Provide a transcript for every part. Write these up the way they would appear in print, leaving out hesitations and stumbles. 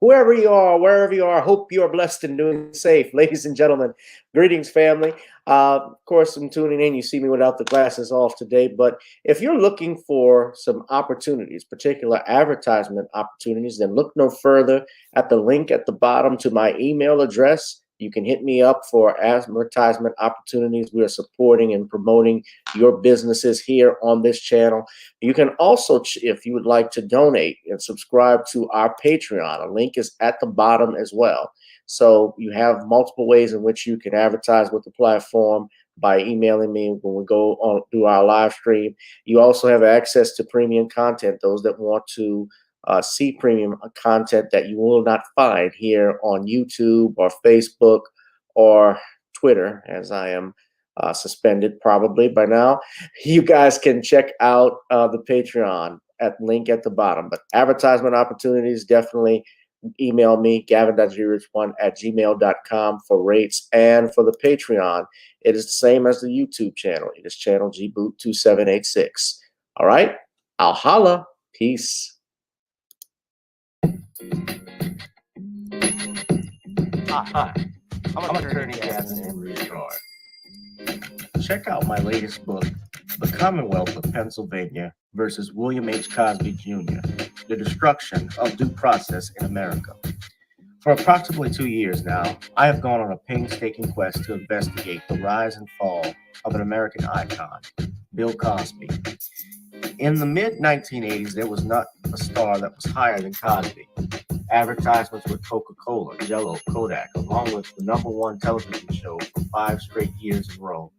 Whoever you are, wherever you are, hope you are blessed and doing safe. Ladies and gentlemen, greetings, family. Of course, I'm tuning in. You see me without the glasses off today. But if you're looking for some opportunities, particular advertisement opportunities, then look no further at the link at the bottom to my email address. You can hit me up for advertisement opportunities. We are supporting and promoting your businesses here on this channel. You can also, if you would like to donate and subscribe to our Patreon, a link is at the bottom as well. So you have multiple ways in which you can advertise with the platform by emailing me when we go on do our live stream. You also have access to premium content, those that want to see premium content that you will not find here on YouTube or Facebook or Twitter, as I am suspended probably by now. You guys can check out the Patreon at link at the bottom. But advertisement opportunities, definitely email me, gavin.grich1@gmail.com for rates. And for the Patreon, it is the same as the YouTube channel. It is channel gboot2786. All right, I'll holla. Peace. Hi, I'm attorney Gavin Emery Guard. Check out my latest book, The Commonwealth of Pennsylvania versus William H. Cosby Jr., The Destruction of Due Process in America. For approximately 2 years now, I have gone on a painstaking quest to investigate the rise and fall of an American icon, Bill Cosby. In the mid-1980s, there was not a star that was higher than Cosby. Advertisements with Coca-Cola, Jello, Kodak, along with the #1 television show for 5 straight years in a row.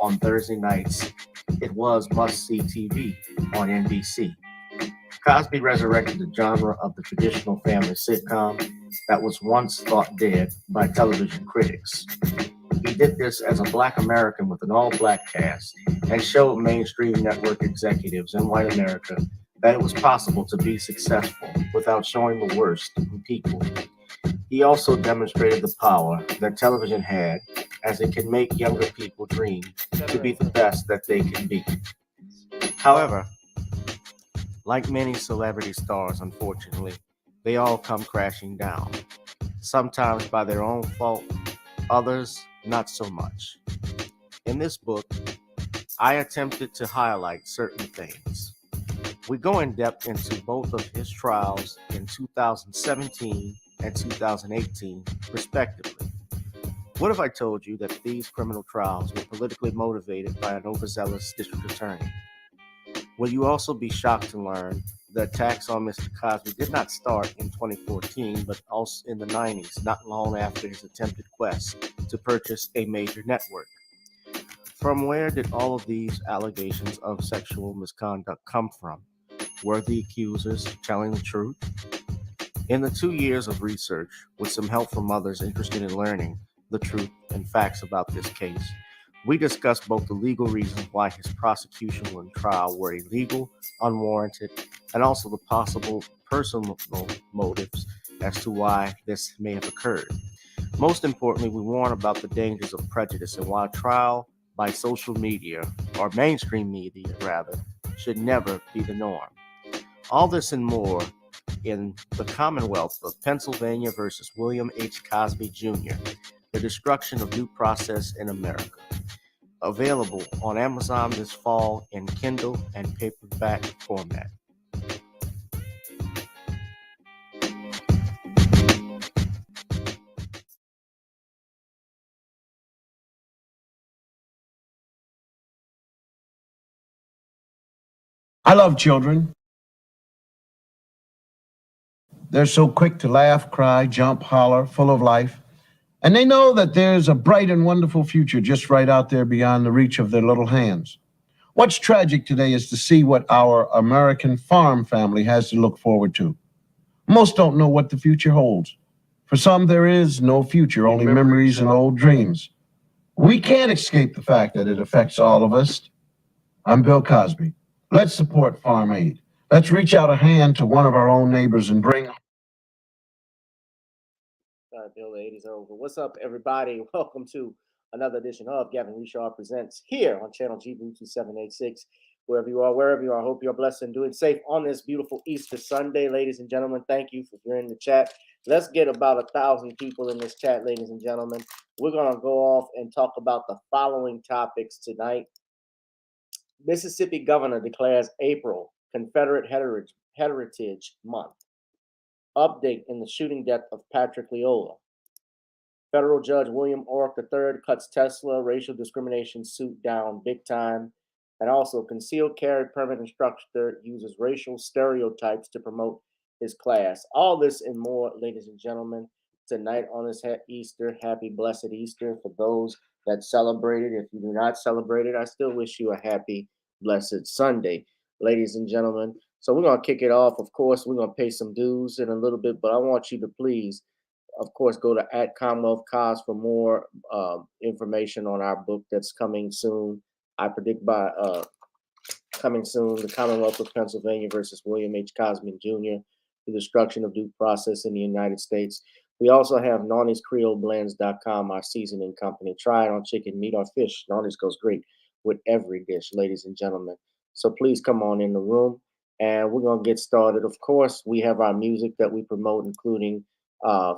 On Thursday nights, it was must-see TV on NBC. Cosby resurrected the genre of the traditional family sitcom that was once thought dead by television critics. He did this as a Black American with an all-Black cast and showed mainstream network executives in white America that it was possible to be successful without showing the worst in people. He also demonstrated the power that television had, as it can make younger people dream to be the best that they can be. However, like many celebrity stars, unfortunately, they all come crashing down, sometimes by their own fault, others not so much. In this book, I attempted to highlight certain things. We go in depth into both of his trials in 2017 and 2018, respectively. What if I told you that these criminal trials were politically motivated by an overzealous district attorney? Will you also be shocked to learn the attacks on Mr. Cosby did not start in 2014, but also in the 90s, not long after his attempted quest to purchase a major network? From where did all of these allegations of sexual misconduct come from? Were the accusers telling the truth? In the 2 years of research, with some help from others interested in learning the truth and facts about this case, we discussed both the legal reasons why his prosecution and trial were illegal, unwarranted, and also the possible personal motives as to why this may have occurred. Most importantly, we warn about the dangers of prejudice and why trial by social media, or mainstream media rather, should never be the norm. All this and more in The Commonwealth of Pennsylvania versus William H. Cosby Jr., The Destruction of Due Process in America. Available on Amazon this fall in Kindle and paperback format. I love children. They're so quick to laugh, cry, jump, holler, full of life. And they know that there's a bright and wonderful future just right out there beyond the reach of their little hands. What's tragic today is to see what our American farm family has to look forward to. Most don't know what the future holds. For some, there is no future, only memories and old dreams. We can't escape the fact that it affects all of us. I'm Bill Cosby. Let's support Farm Aid. Let's reach out a hand to one of our own neighbors and bring. Bill, the 80s are over. What's up, everybody? Welcome to another edition of Gavin Reshaw Presents here on channel GB2786. Wherever you are, I hope you're blessed and doing safe on this beautiful Easter Sunday, ladies and gentlemen. Thank you for being in the chat. Let's get about 1,000 people in this chat, ladies and gentlemen. We're going to go off and talk about the following topics tonight. Mississippi governor declares April Confederate Heritage Month. Update in the shooting death of Patrick Leola. Federal Judge William Orrick III cuts Tesla racial discrimination suit down big time. And also, concealed carry permit instructor uses racial stereotypes to promote his class. All this and more, ladies and gentlemen, tonight on this Easter. Happy, blessed Easter for those that celebrate it. If you do not celebrate it, I still wish you a happy, blessed Sunday, ladies and gentlemen. So we're going to kick it off. Of course, we're going to pay some dues in a little bit, but I want you to please, of course, go to @CommonwealthCause for more information on our book that's coming soon. I predict by coming soon, The Commonwealth of Pennsylvania versus William H. Cosby Jr., The Destruction of Due Process in the United States. We also have Nawny'sCreoleBlends.com, our seasoning company. Try it on chicken, meat, or fish. Nawny's goes great with every dish, ladies and gentlemen. So please come on in the room, and we're going to get started. Of course, we have our music that we promote, including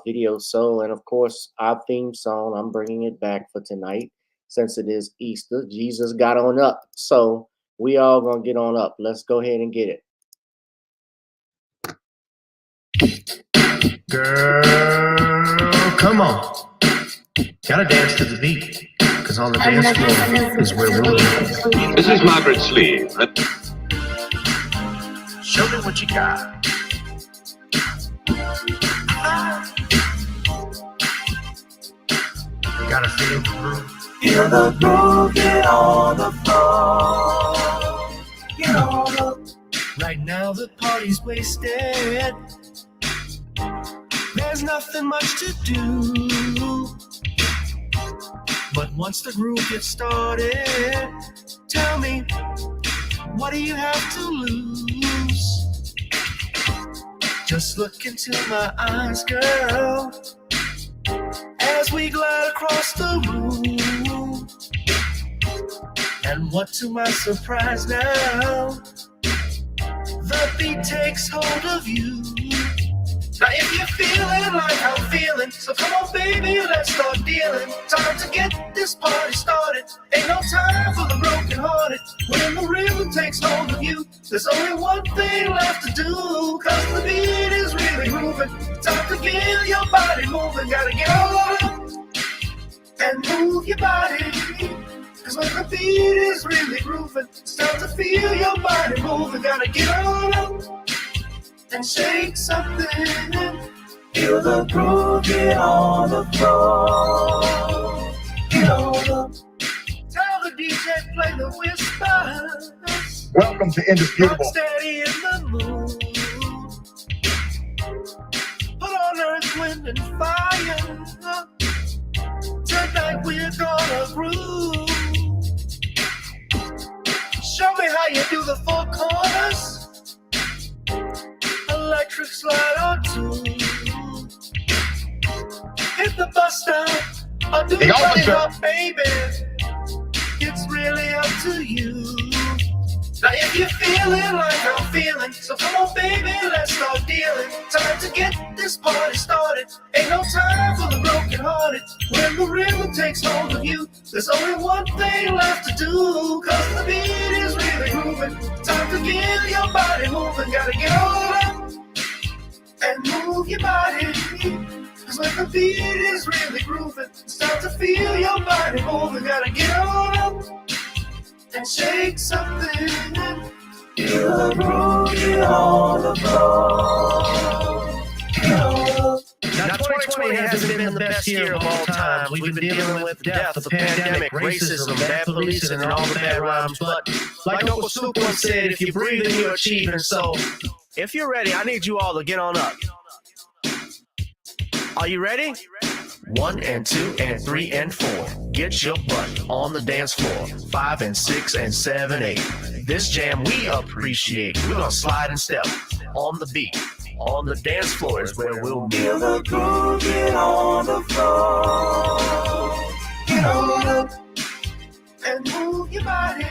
Video Soul, and of course, our theme song. I'm bringing it back for tonight. Since it is Easter, Jesus got on up. So we all gonna get on up. Let's go ahead and get it. Girl, come on. Gotta dance to the beat. Cause on the dance floor is where we'll be. This is Margaret Sleeve. Show me what you got. Gotta feel the groove. Feel the groove, get on the floor. Get on the. Right now the party's wasted. There's nothing much to do. But once the groove gets started, tell me, what do you have to lose? Just look into my eyes, girl, as we glide across the room. And what to my surprise now, the beat takes hold of you. Now if you're feeling like I'm feeling, so come on baby, let's start dealing. Time to get this party started. Ain't no time for the broken hearted. When the rhythm takes hold of you, there's only one thing left to do. Cause the beat is really moving. Time to get your body moving. Gotta get on and move your body. Cause when the beat is really grooving, it's time to feel your body moving. Gotta get on up and shake something. Feel the groove, get on the floor. Get on up. Tell the DJ play the whispers. Welcome to Indisputable. I'm steady in the mood. Put on earth, wind, and fire. Tonight we're gonna groove. Show me how you do the four corners. Electric slide or two. Hit the bus stop or do the bunny hop, baby. It's really up to you. Now if you're feeling like I'm feeling, so come on baby, let's start dealing. Time to get this party started. Ain't no time for the broken brokenhearted. When the rhythm takes hold of you, there's only one thing left to do. Cause the beat is really grooving. Time to get your body moving. Gotta get on up and move your body. Cause when the beat is really grooving, it's time to feel your body moving. Gotta get on up and shake something. Feel the groove, get on the floor. Now, 2020 hasn't been the best year of all time. We've been dealing with death, the pandemic, racism, bad policing, and all the bad rhymes. But like Uncle Snoop once said, if you're breathing, you're achieving. So if you're ready, I need you all to get on up. Are you ready? 1 and 2 and 3 and 4. Get your butt on the dance floor. 5 and 6 and 7, 8. This jam we appreciate. We're gonna slide and step on the beat. On the dance floor is where we'll be. Feel the groove, get on the floor. Get on up and move your body.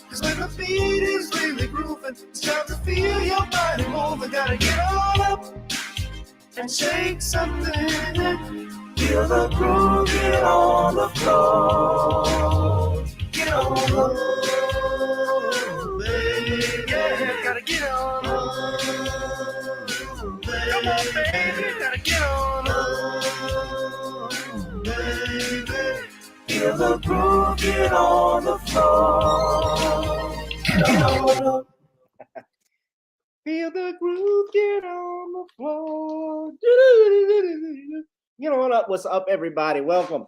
Cause when the beat is really grooving, it's time to feel your body moving. Gotta get on up and shake something. Feel the groove, get on the floor. Get on up, baby. Yeah, gotta get on up. Come on, baby, gotta get on up, baby. Feel the groove, get on the floor. Get on up. Feel the groove, get on the floor. Get on up. What's up, everybody? Welcome.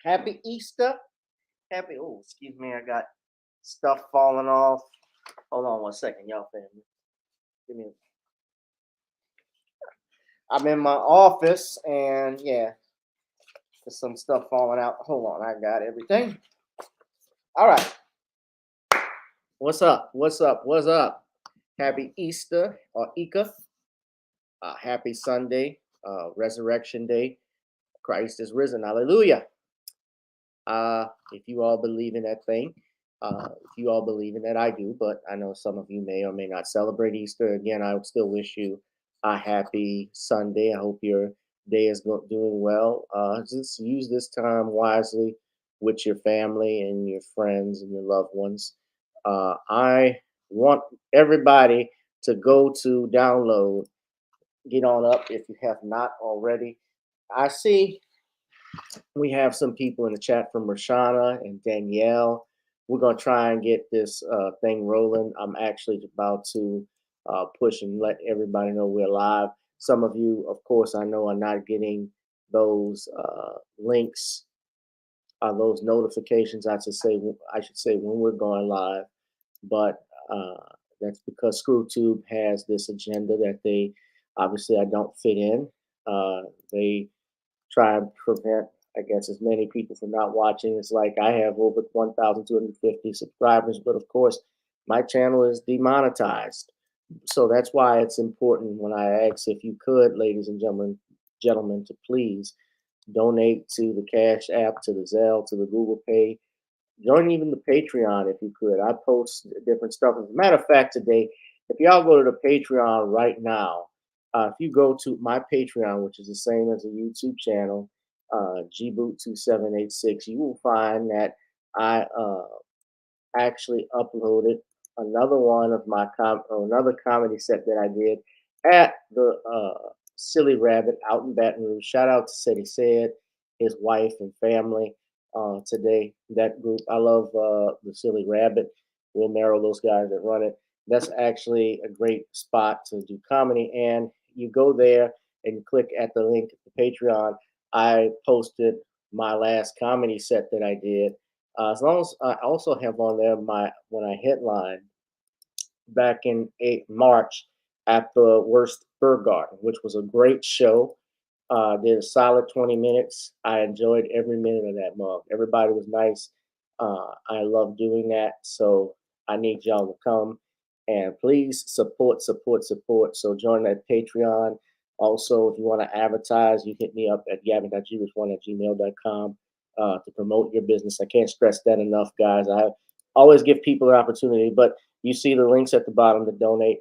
Happy Easter. Oh, excuse me. I got stuff falling off. Hold on one second, y'all, family. Give me I'm in my office, and yeah, there's some stuff falling out. Hold on, I got everything. All right. What's up? Happy Easter or Ika. Happy Sunday, Resurrection Day. Christ is risen. Hallelujah. If you all believe in that thing, if you all believe in that, I do, but I know some of you may or may not celebrate Easter. Again, I would still wish you a happy Sunday. I hope your day is doing well. Just use this time wisely with your family and your friends and your loved ones. I want everybody to go to download, get on up if you have not already. I see we have some people in the chat from Rashana and Danielle. We're going to try and get this thing rolling. I'm actually about to push and let everybody know we're live. Some of you, of course, I know are not getting those links, those notifications. I should say when we're going live, but that's because ScrewTube has this agenda that they obviously I don't fit in. They try and prevent, I guess, as many people from not watching. It's like I have over 1,250 subscribers, but of course, my channel is demonetized. So that's why it's important when I ask if you could, ladies and gentlemen, to please donate to the Cash App, to the Zelle, to the GooglePay. Join even the Patreon if you could. I post different stuff. As a matter of fact, today, if y'all go to the Patreon right now, if you go to my Patreon, which is the same as the YouTube channel, gboot2786, you will find that I actually uploaded another one of my another comedy set that I did at the Silly Rabbit out in Baton Rouge. Shout out to Said He Said, his wife and family today. That group, I love the Silly Rabbit, Will Merrill, those guys that run it. That's actually a great spot to do comedy. And you go there and click at the link at the Patreon. I posted my last comedy set that I did. As long as I also have on there when I headlined back in March at the Worst Bird Garden, which was a great show. Did a solid 20 minutes. I enjoyed every minute of that mug. Everybody was nice. I love doing that. So I need y'all to come and please support. So join that Patreon. Also, if you want to advertise, you hit me up at gavin.jewish1@gmail.com to promote your business. I can't stress that enough, guys. I always give people an opportunity, but you see the links at the bottom to donate.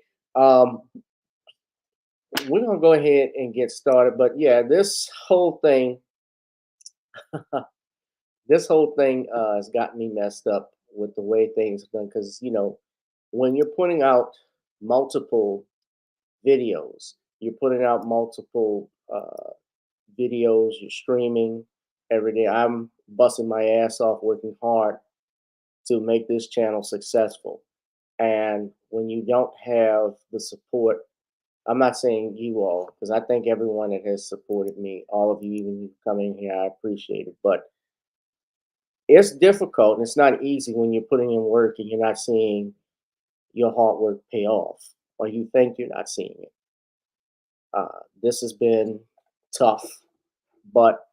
we're gonna go ahead and get started. But yeah, this whole thing, has got me messed up with the way things are done. Because when you're putting out multiple videos, you're putting out multiple videos, you're streaming every day. I'm busting my ass off, working hard to make this channel successful. And when you don't have the support, I'm not saying you all, because I thank everyone that has supported me, all of you, even you coming here, I appreciate it. But it's difficult and it's not easy when you're putting in work and you're not seeing your hard work pay off, or you think you're not seeing it. This has been tough, but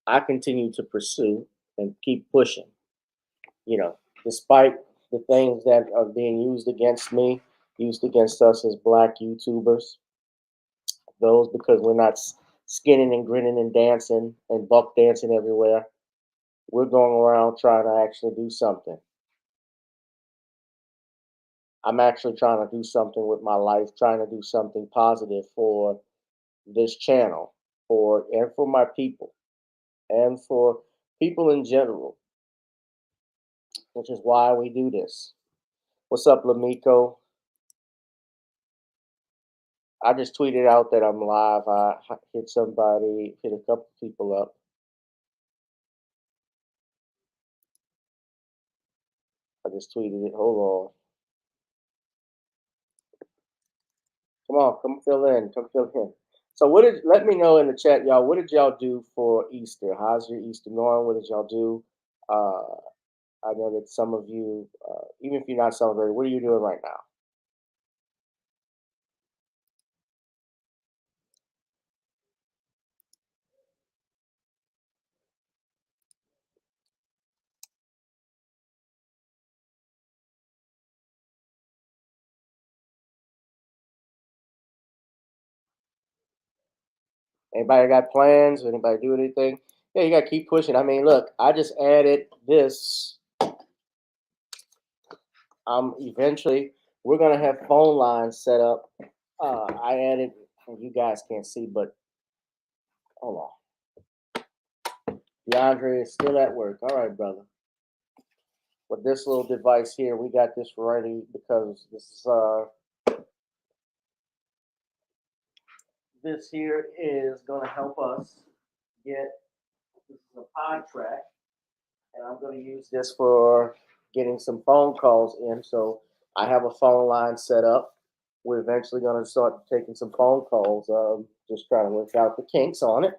I continue to pursue and keep pushing. Despite the things that are being used against me, used against us as Black YouTubers, those because we're not skinning and grinning and dancing and buck dancing everywhere. We're going around trying to actually do something. I'm actually trying to do something with my life, trying to do something positive for this channel, for my people, and for people in general, which is why we do this. What's up, Lamiko? I just tweeted out that I'm live. I hit a couple people up. I just tweeted it. Hold on. Come fill in. Come fill in. So let me know in the chat, y'all, what did y'all do for Easter? How's your Easter going? What did y'all do? I know that some of you, even if you're not celebrating, what are you doing right now? Anybody got plans? Anybody do anything? Yeah, you got to keep pushing. I mean, look, I just added this. Eventually, we're going to have phone lines set up. I added, you guys can't see, but hold on. DeAndre is still at work. All right, brother. With this little device here, we got this ready because this here is going to help us get. This is a pod track, and I'm going to use this for getting some phone calls in. So I have a phone line set up. We're eventually going to start taking some phone calls. Just trying to work out the kinks on it.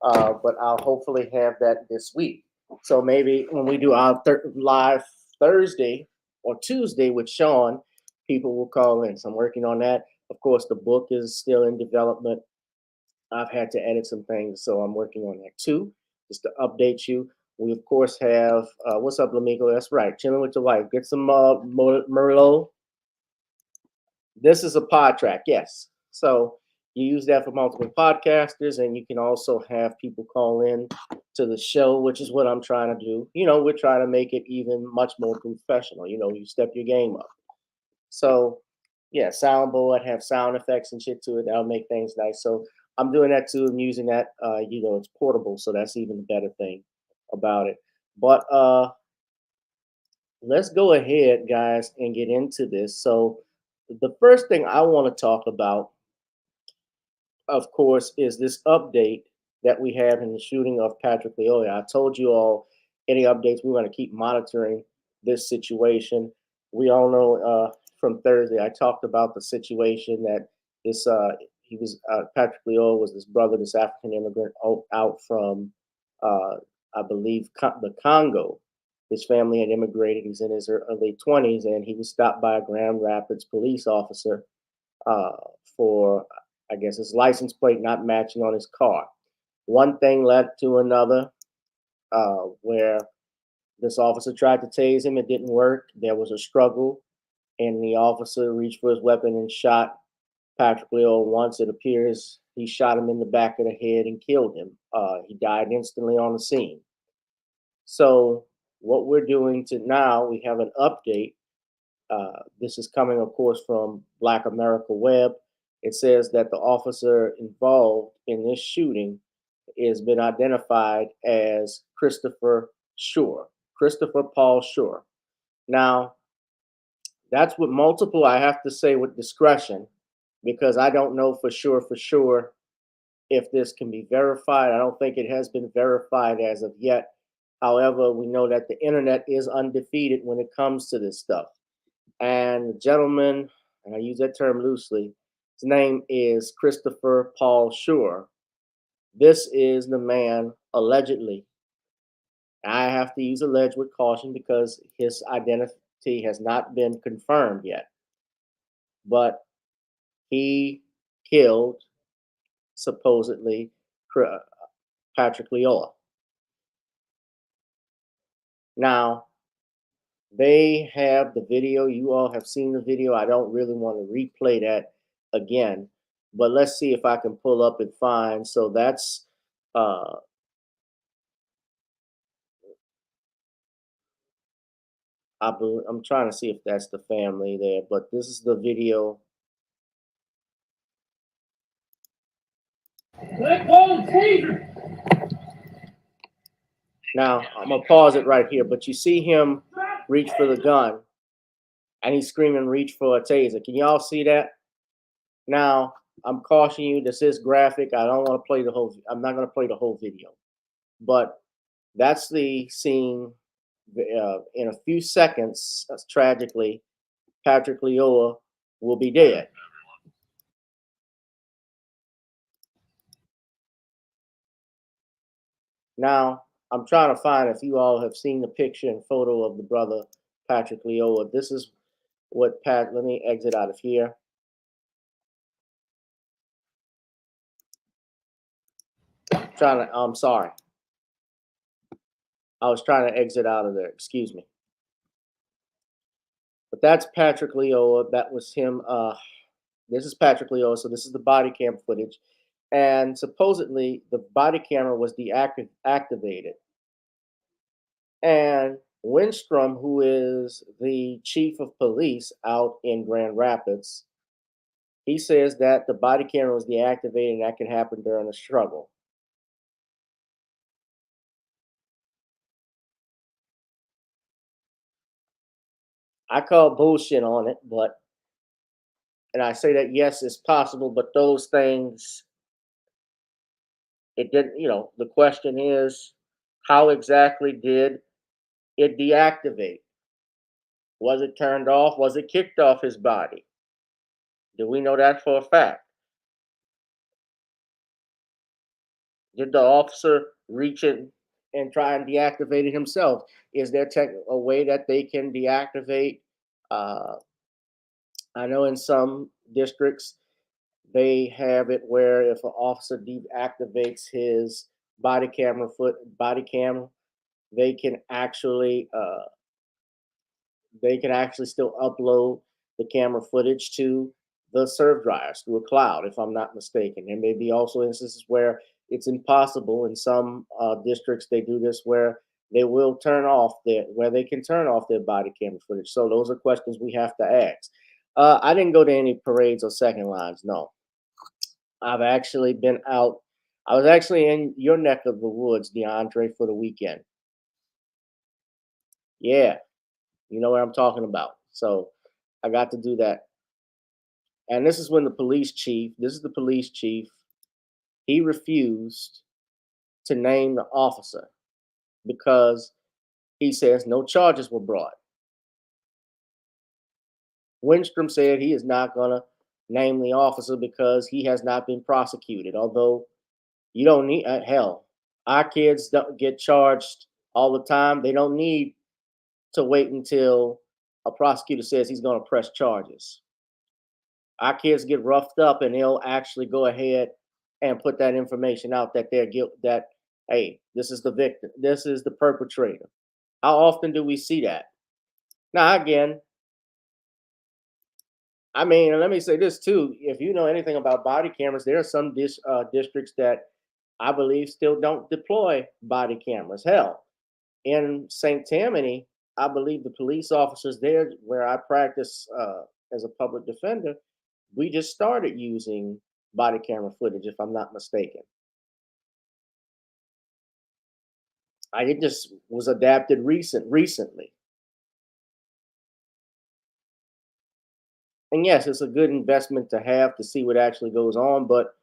But I'll hopefully have that this week. So maybe when we do our live Thursday or Tuesday with Sean, people will call in. So I'm working on that. Of course, the book is still in development. I've had to edit some things, so I'm working on that too, just to update you. We, of course, have, what's up, Lamigo? That's right, chilling with your wife. Get some Merlot. This is a pod track, yes. So you use that for multiple podcasters, and you can also have people call in to the show, which is what I'm trying to do. We're trying to make it even much more professional. You step your game up. So, yeah, soundboard, have sound effects and shit to it. That'll make things nice. So I'm doing that too. I'm using that. It's portable, so that's even the better thing about it. But let's go ahead, guys, and get into this. So the first thing I want to talk about, of course, is this update that we have in the shooting of Patrick Lyoya. I told you all any updates, we want to keep monitoring this situation. We all know from Thursday, I talked about the situation that this Patrick Lyoya was this brother, this African immigrant out from, I believe, the Congo. His family had immigrated. He's in his early 20s, and he was stopped by a Grand Rapids police officer for, I guess, his license plate not matching on his car. One thing led to another, where this officer tried to tase him. It didn't work. There was a struggle, and the officer reached for his weapon and shot Patrick Lyoya once. It appears he shot him in the back of the head and killed him. He died instantly on the scene. So what we're doing now, we have an update. This is coming, of course, from Black America Web. It says that the officer involved in this shooting has been identified as Christopher Shore, Christopher Paul Shore. Now, that's with multiple, I have to say with discretion, because I don't know for sure if this can be verified. I don't think it has been verified as of yet. However, we know that the internet is undefeated when it comes to this stuff. And the gentleman, and I use that term loosely, his name is Christopher Paul Shore. This is the man allegedly. I have to use alleged with caution because his identity has not been confirmed yet. But he killed, supposedly, Patrick Leola. Now, they have the video. You all have seen the video. I don't really want to replay that again, but let's see if I can pull up and find. So that's I'm trying to see if that's the family there, but this is the video. Now, I'm going to pause it right here, but you see him reach for the gun, and he's screaming, reach for a taser. Can y'all see that? Now, I'm cautioning you, this is graphic. I don't want to play the whole, I'm not going to play the whole video. But that's the scene. In a few seconds, tragically, Patrick Leola will be dead. Now, I'm trying to find if you all have seen the picture and photo of the brother, Patrick Leola. This is what let me exit out of here. I'm sorry. I was trying to exit out of there, excuse me. But that's Patrick Leola. That was him. This is Patrick Leola, so this is the body cam footage. And supposedly the body camera was deactivated. And Winstrom, who is the chief of police out in Grand Rapids, he says that the body camera was deactivated and that could happen during a struggle. I call bullshit on it, and I say that yes, it's possible, but those things, it didn't, the question is, how exactly did it deactivate? Was it turned off? Was it kicked off his body? Do we know that for a fact? Did the officer reach in and try and deactivate it himself? Is there a way that they can deactivate? I know in some districts, they have it where if an officer deactivates his body cam, they can actually still upload the camera footage to the serve dryers through a cloud, if I'm not mistaken. There may be also instances where it's impossible. In some districts, they do this where they will they can turn off their body camera footage. So those are questions we have to ask. I didn't go to any parades or second lines, no. I've actually been out. I was actually in your neck of the woods, DeAndre, for the weekend. Yeah, you know what I'm talking about. So I got to do that. And this is when the police chief, he refused to name the officer because he says no charges were brought. Winstrom said he is not going to name the officer because he has not been prosecuted. Although you don't need, hell, our kids don't get charged all the time. They don't need to wait until a prosecutor says he's going to press charges. Our kids get roughed up and they'll actually go ahead and put that information out that they're guilty, that, hey, this is the victim, this is the perpetrator. How often do we see that? Now, again, I mean, let me say this too. If you know anything about body cameras, there are some districts that I believe still don't deploy body cameras. Hell, in St. Tammany, I believe the police officers there, where I practice as a public defender, we just started using body camera footage, if I'm not mistaken. It just was adapted recently. And yes, it's a good investment to have to see what actually goes on. But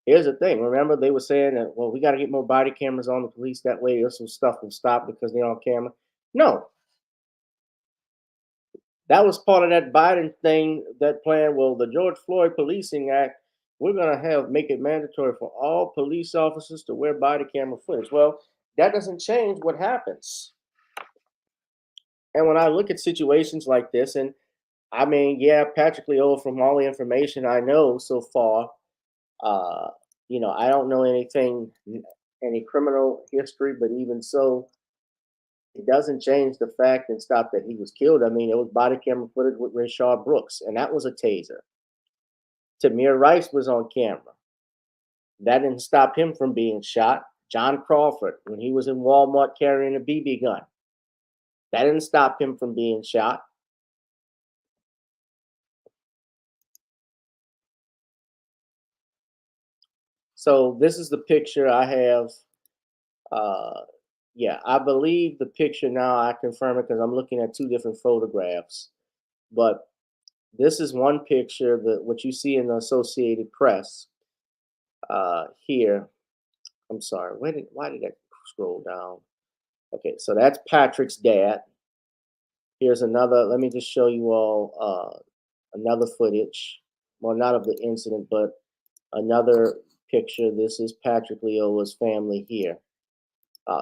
here's the thing. Remember, they were saying that, well, we got to get more body cameras on the police. That way, there's some stuff will stop because they're on camera. No, that was part of that Biden thing, that plan. Well, the George Floyd Policing Act, we're going to make it mandatory for all police officers to wear body camera footage. Well, that doesn't change what happens. And when I look at situations like this, and I mean, yeah, Patrick Leo, from all the information I know so far, I don't know any criminal history, but even so, it doesn't change the fact and stop that he was killed. I mean, it was body camera footage with Rayshard Brooks, and that was a taser. Tamir Rice was on camera. That didn't stop him from being shot. John Crawford, when he was in Walmart carrying a BB gun, that didn't stop him from being shot. So this is the picture I have. Yeah, I believe the picture now. I confirm it because I'm looking at two different photographs. But this is one picture, what you see in the Associated Press here. I'm sorry. Why did I scroll down? Okay, so that's Patrick's dad. Here's another. Let me just show you all another footage. Well, not of the incident, but another picture. This is Patrick Leola's family here.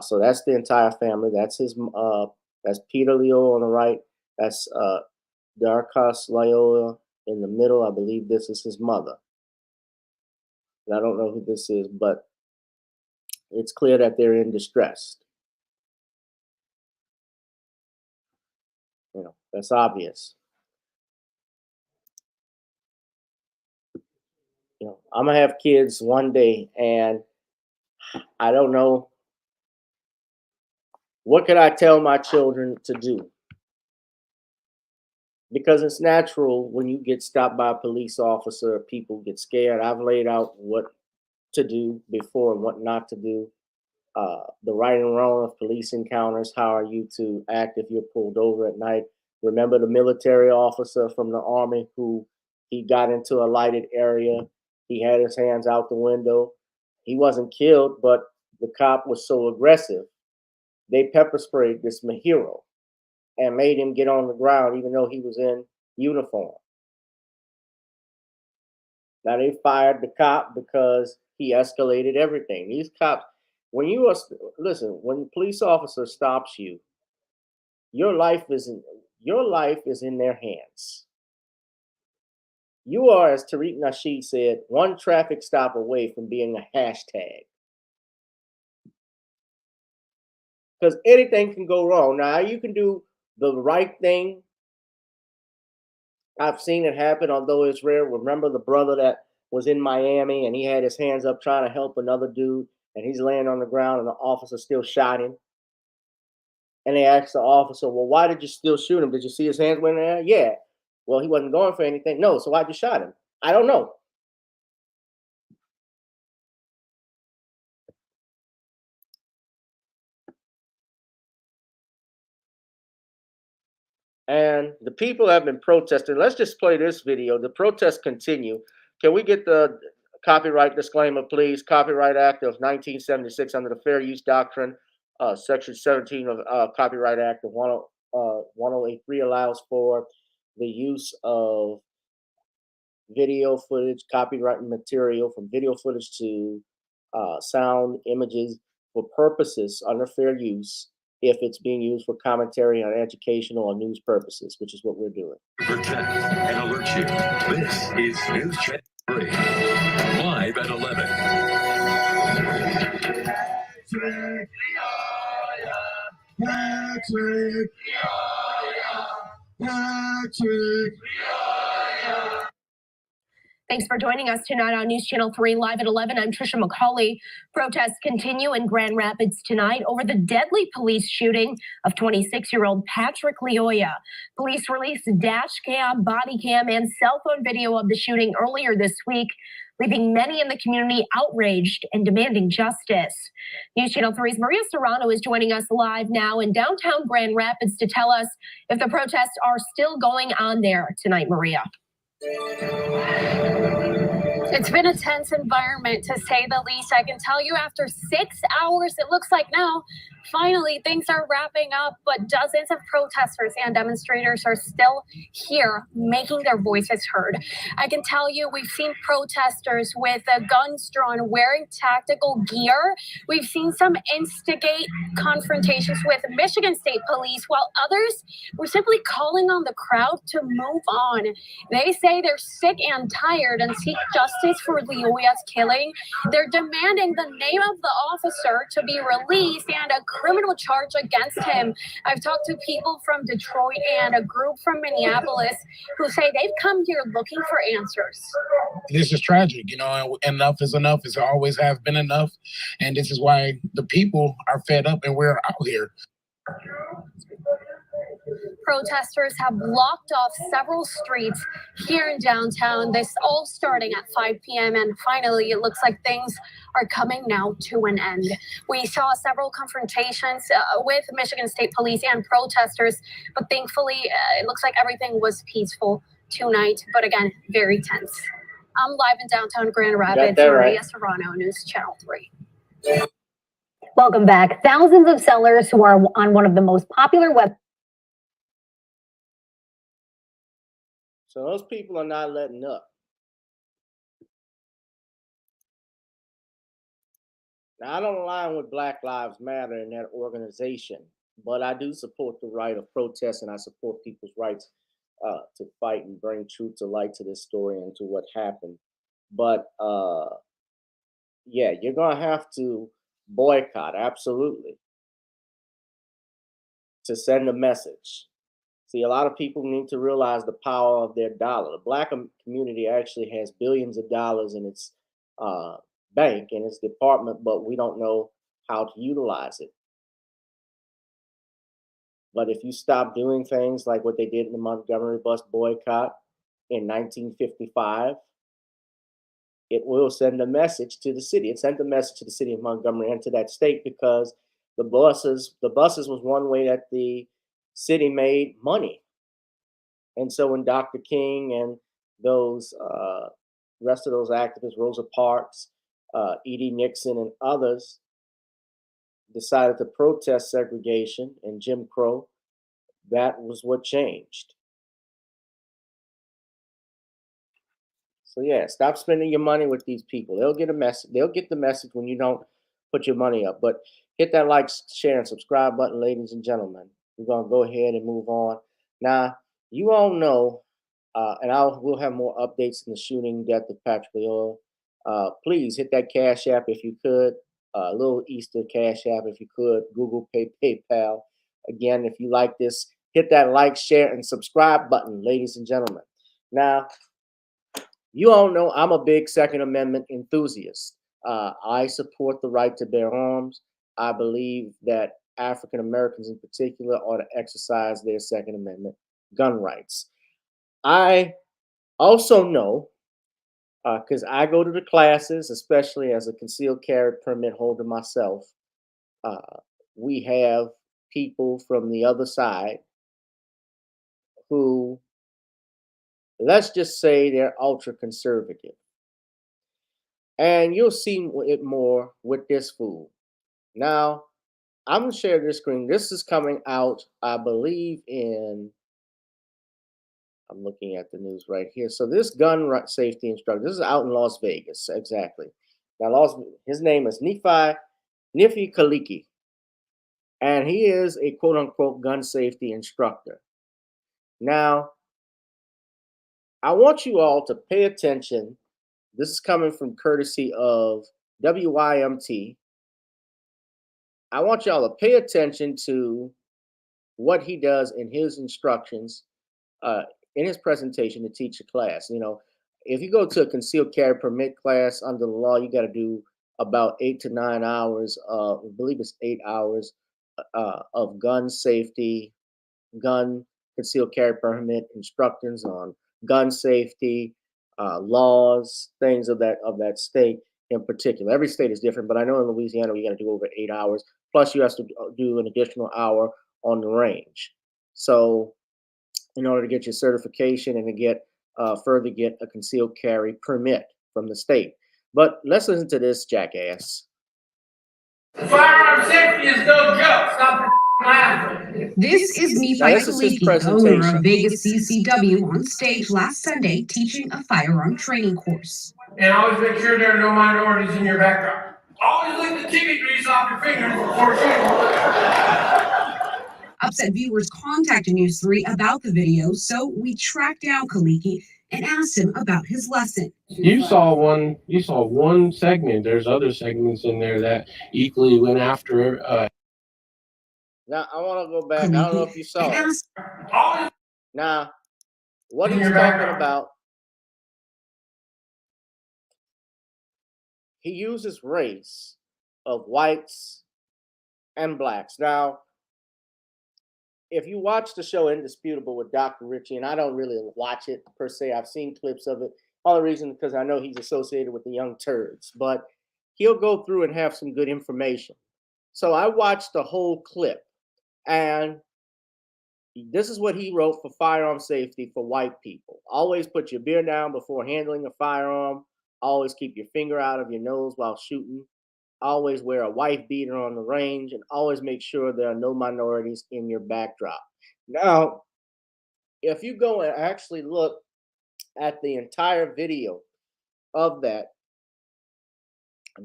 So that's the entire family. That's that's Peter Leo on the right. That's Darcos Loyola in the middle. I believe this is his mother. And I don't know who this is, but it's clear that they're in distress. That's obvious. I'm gonna have kids one day, and I don't know, what could I tell my children to do? Because it's natural when you get stopped by a police officer, people get scared. I've laid out what to do before and what not to do. The right and wrong of police encounters. How are you to act if you're pulled over at night? Remember the military officer from the Army who he got into a lighted area. He had his hands out the window. He wasn't killed, but the cop was so aggressive, they pepper sprayed this hero and made him get on the ground even though he was in uniform. Now they fired the cop because he escalated everything. These cops, when a police officer stops you, your life is in their hands. You are, as Tariq Nasheed said, one traffic stop away from being a hashtag. Because anything can go wrong. Now you can do the right thing. I've seen it happen, although it's rare. Remember the brother that was in Miami and he had his hands up trying to help another dude, and he's laying on the ground and the officer still shot him. And they asked the officer, well, why did you still shoot him? Did you see his hands went in there? Yeah. Well, he wasn't going for anything. No. So why'd you shot him? I don't know. And the people have been protesting. Let's just play this video. The protests continue. Can we get the copyright disclaimer, please? Copyright Act of 1976 under the Fair Use Doctrine, Section 17 of Copyright Act of 1083 allows for the use of video footage, copyright material, from video footage to sound, images, for purposes under fair use, if it's being used for commentary on educational or news purposes, which is what we're doing. Protect and alert you. This is News Channel 3, live at 11. Patrick. Thanks for joining us tonight on News Channel 3 Live at 11. I'm Trisha McCauley. Protests continue in Grand Rapids tonight over the deadly police shooting of 26-year-old Patrick Leoya. Police released dash cam, body cam, and cell phone video of the shooting earlier this week, leaving many in the community outraged and demanding justice. News Channel 3's Maria Serrano is joining us live now in downtown Grand Rapids to tell us if the protests are still going on there tonight, Maria. It's been a tense environment, to say the least. I can tell you, after 6 hours, it looks like now, finally, things are wrapping up, but dozens of protesters and demonstrators are still here making their voices heard. I can tell you, we've seen protesters with guns drawn, wearing tactical gear. We've seen some instigate confrontations with Michigan State Police, while others were simply calling on the crowd to move on. They say they're sick and tired and seek justice for Leoya's killing. They're demanding the name of the officer to be released and a criminal charge against him. I've talked to people from Detroit and a group from Minneapolis who say they've come here looking for answers. This is tragic, enough is enough. It always has been enough. And this is why the people are fed up and we're out here. Protesters have blocked off several streets here in downtown. This all starting at 5 p.m. And finally, it looks like things are coming now to an end. We saw several confrontations with Michigan State Police and protesters, but thankfully, it looks like everything was peaceful tonight. But again, very tense. I'm live in downtown Grand Rapids. Maria Serrano, News Channel 3. Welcome back. Thousands of sellers who are on one of the most popular websites. So those people are not letting up. Now, I don't align with Black Lives Matter in that organization, but I do support the right of protest, and I support people's rights to fight and bring truth to light to this story and to what happened. But yeah, you're going to have to boycott, absolutely, to send a message. See, a lot of people need to realize the power of their dollar. The Black community actually has billions of dollars in its bank, in its department, but we don't know how to utilize it. But if you stop doing things like what they did in the Montgomery bus boycott in 1955, it will send a message to the city. It sent a message to the city of Montgomery and to that state, because the buses was one way that the city made money. And so when Dr. King and those rest of those activists, Rosa Parks, E.D. Nixon, and others decided to protest segregation and Jim Crow, that was what changed. So yeah, stop spending your money with these people. They'll get a message. They'll get the message when you don't put your money up. But hit that like, share, and subscribe button, ladies and gentlemen. We're going to go ahead and move on. Now, you all know, and we'll have more updates in the shooting death of Patrick Leoya. Please hit that Cash App if you could. A little Easter Cash App if you could. GooglePay, PayPal. Again, if you like this, hit that like, share, and subscribe button, ladies and gentlemen. Now, you all know I'm a big Second Amendment enthusiast. I support the right to bear arms. I believe that African Americans in particular ought to exercise their Second Amendment gun rights. I also know, because I go to the classes, especially as a concealed carry permit holder myself, we have people from the other side who, let's just say, they're ultra conservative. And you'll see it more with this fool. Now, I'm going to share this screen. This is coming out, I believe, I'm looking at the news right here. So this gun safety instructor, this is out in Las Vegas, exactly. Now, his name is Nifi Kaliki, and he is a quote-unquote gun safety instructor. Now, I want you all to pay attention. This is coming from courtesy of WYMT. I want y'all to pay attention to what he does in his instructions, in his presentation to teach a class. if you go to a concealed carry permit class under the law, you got to do about 8 to 9 hours. I believe it's 8 hours of gun safety, gun concealed carry permit instructions on gun safety, laws, things of that state in particular. Every state is different, but I know in Louisiana you got to do over 8 hours. Plus, you have to do an additional hour on the range. So, in order to get your certification and to get further get a concealed carry permit from the state. But let's listen to this jackass. Firearm safety is no joke. Stop laughing. This is Nephi This is his Kaliki, owner presentation. of Vegas CCW, on stage last Sunday teaching a firearm training course. And always make sure there are no minorities in your background. Always lick the chicken grease off your fingers before shooting. Upset viewers contacted News 3 about the video, so we tracked down Kaliki and asked him about his lesson. You saw one segment. There's other segments in there that equally went after. Now, I want to go back. I don't know if you saw it. Now, what he's talking about, he uses race of whites and blacks. Now, if you watch the show Indisputable with Dr. Richie, and I don't really watch it per se, I've seen clips of it. Only reason because I know he's associated with the Young Turds, but he'll go through and have some good information. So I watched the whole clip, and this is what he wrote for firearm safety for white people. Always put your beer down before handling a firearm. Always keep your finger out of your nose while shooting. Always wear a wife beater on the range, and always make sure there are no minorities in your backdrop. Now, if you go and actually look at the entire video of that,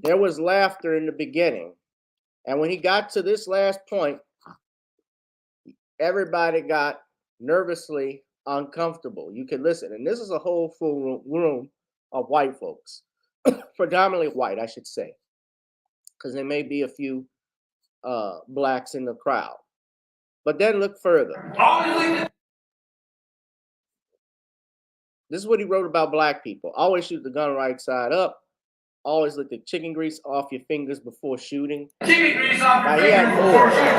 there was laughter in the beginning. And when he got to this last point, everybody got nervously uncomfortable. You can listen. And this is a whole full room of white folks, predominantly white, I should say, because there may be a few blacks in the crowd. But then look further. This is what he wrote about black people. Always shoot the gun right side up. Always lick the chicken grease off your fingers before shooting. Chicken grease off your fingers before shooting.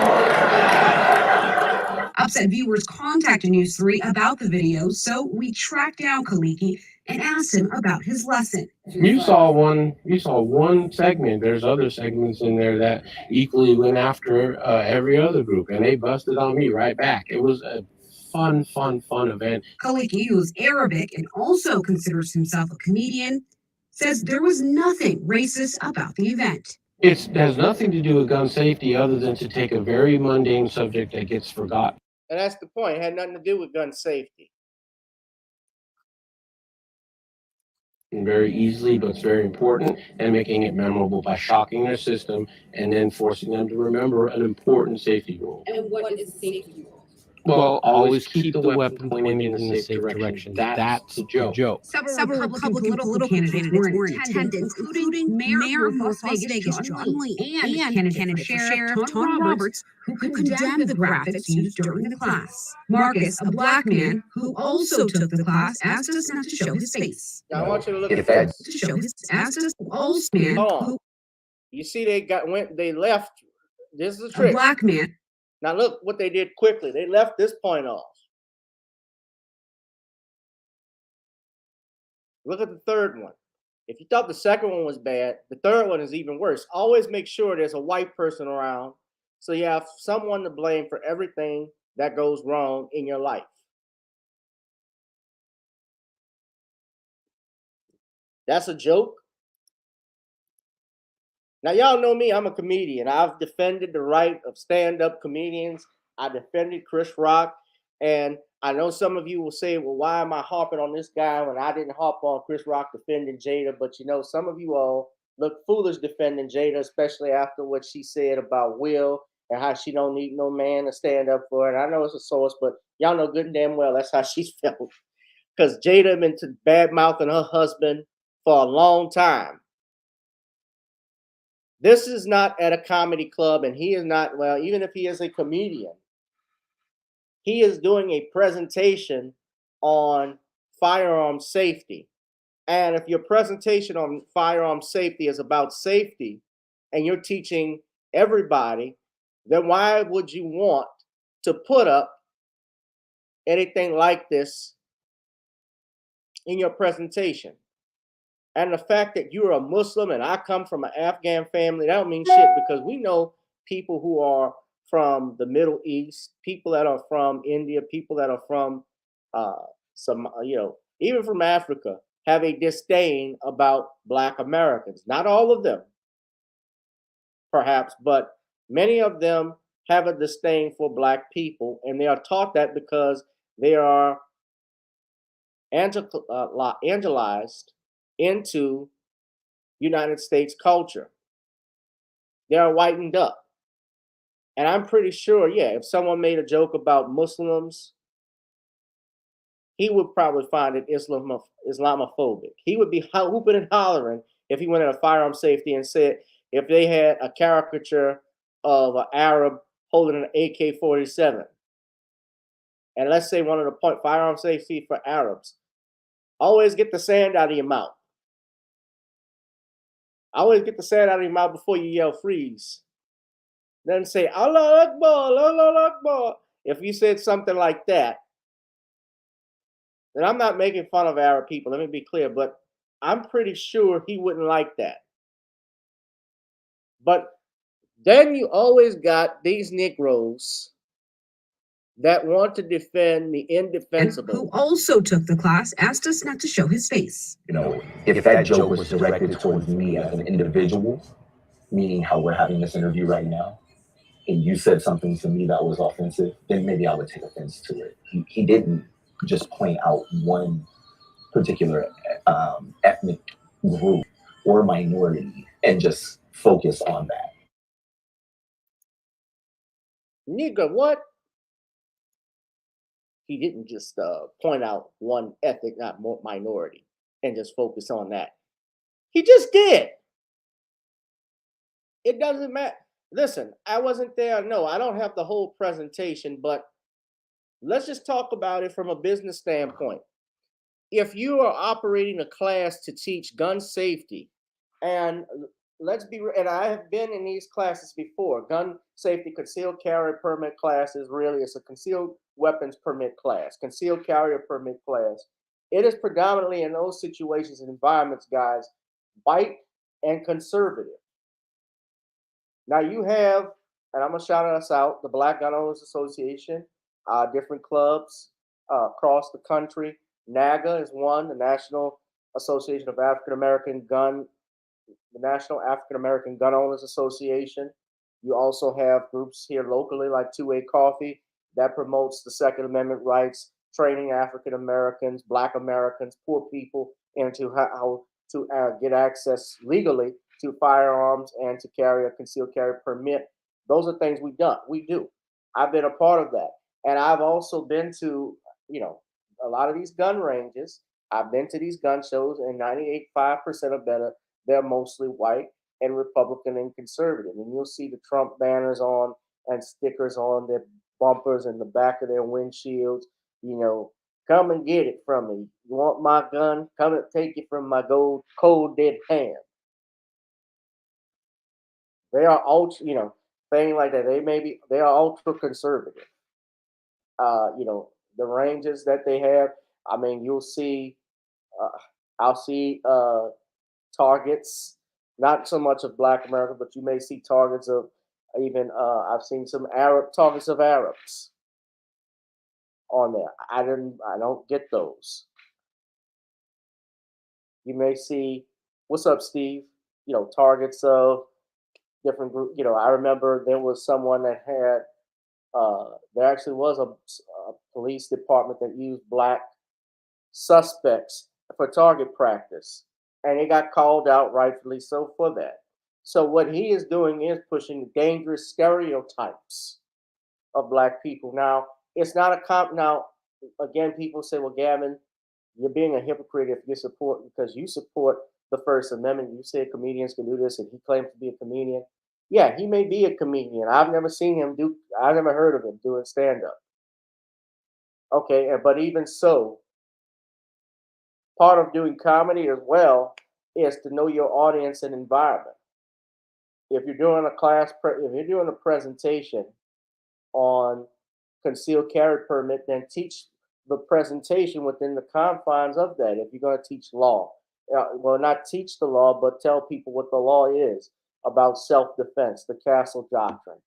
Upset viewers contacted News 3 about the video, so we tracked down Kaliki and asked him about his lesson. You saw one segment. There's other segments in there that equally went after every other group, and they busted on me right back. It was a fun event. Kaliki, who's Arabic and also considers himself a comedian, says there was nothing racist about the event. It has nothing to do with gun safety other than to take a very mundane subject that gets forgotten. And that's the point. It had nothing to do with gun safety. Very easily, but it's very important, and making it memorable by shocking their system and then forcing them to remember an important safety rule. And what is the safety rule? Well, always keep the weapon pointed in the safe direction. That's the joke. Several Republican political candidates were in attendance, including Mayor of Las Vegas, John Lee, and candidate for Sheriff Tom Roberts, who condemned the graphics used during the class. Marcus, a black man who also took the class, asked us not to show his face. Now I want you to look at this. To show his asked us also man who you see they left. This is the trick. A black man. Now look what they did quickly. They left this point off. Look at the third one. If you thought the second one was bad, the third one is even worse. Always make sure there's a white person around, so you have someone to blame for everything that goes wrong in your life. That's a joke. Now, y'all know me. I'm a comedian. I've defended the right of stand-up comedians. I defended Chris Rock. And I know some of you will say, well, why am I harping on this guy when I didn't harp on Chris Rock defending Jada? But, you know, some of you all look foolish defending Jada, especially after what she said about Will and how she don't need no man to stand up for it. I know it's a source, but y'all know good and damn well that's how she's felt. Because Jada been bad-mouthing her husband for a long time. This is not at a comedy club, and he is not, well, even if he is a comedian, he is doing a presentation on firearm safety. And if your presentation on firearm safety is about safety and you're teaching everybody, then why would you want to put up anything like this in your presentation? And the fact that you're a Muslim and I come from an Afghan family, that don't mean shit, because we know people who are from the Middle East, people that are from India, people that are from even from Africa, have a disdain about Black Americans. Not all of them, perhaps, but many of them have a disdain for Black people, and they are taught that because they are angelized into United States culture. They are whitened up. And I'm pretty sure, yeah, if someone made a joke about Muslims, he would probably find it Islamophobic. He would be whooping and hollering if he went at a firearm safety and said, if they had a caricature of an Arab holding an AK-47, and let's say one of the firearm safety for Arabs, always get the sand out of your mouth. Always get the sand out of your mouth before you yell freeze. Then say, Allah Akbar, Allah Akbar. If you said something like that, then I'm not making fun of Arab people, let me be clear, but I'm pretty sure he wouldn't like that. But then you always got these Negroes that want to defend the indefensible. Who also took the class asked us not to show his face. You know, if that joke was directed towards me as an individual, meaning how we're having this interview right now, and you said something to me that was offensive, then maybe I would take offense to it. He didn't just point out one particular ethnic group or minority and just focus on that. Nigga, what? He didn't just point out one ethnic, not minority, and just focus on that. He just did. It doesn't matter. Listen, I wasn't there. No, I don't have the whole presentation, but let's just talk about it from a business standpoint. If you are operating a class to teach gun safety, and and I have been in these classes before, gun safety, concealed carry permit classes, really, it's a concealed weapons permit class, concealed carrier permit class. It is predominantly in those situations and environments, guys, white and conservative. Now you have, and I'm gonna shout us out, the Black Gun Owners Association, different clubs across the country. NAGA is one, the National Association of African American the National African American Gun Owners Association. You also have groups here locally like 2A Coffee that promotes the Second Amendment rights, training African Americans, Black Americans, poor people into how to get access legally to firearms and to carry a concealed carry permit. Those are things we do. I've been a part of that. And I've also been to, a lot of these gun ranges. I've been to these gun shows, and 98.5% of them, they're mostly white and Republican and conservative. And you'll see the Trump banners on and stickers on their bumpers and the back of their windshields. Come and get it from me. You want my gun? Come and take it from my cold dead hand. They are ultra, thing like that. They are ultra conservative. The ranges that they have. I mean, you'll see. I'll see targets, not so much of Black America, but you may see targets of even. I've seen some targets of Arabs on there. I don't get those. You may see. What's up, Steve? Targets of different group. I remember there was someone that had. There actually was a police department that used Black suspects for target practice, and he got called out, rightfully so, for that. So what he is doing is pushing dangerous stereotypes of Black people. Now, it's not a now, again, people say, well, Gavin, you're being a hypocrite if you support the First Amendment. You say comedians can do this, and he claims to be a comedian. Yeah, he may be a comedian. I've never seen him I've never heard of him doing stand-up. Okay, but even so, part of doing comedy as well is to know your audience and environment. If you're doing if you're doing a presentation on concealed carry permit, then teach the presentation within the confines of that. If you're going to teach law, well, not teach the law, but tell people what the law is about self-defense, the castle doctrine.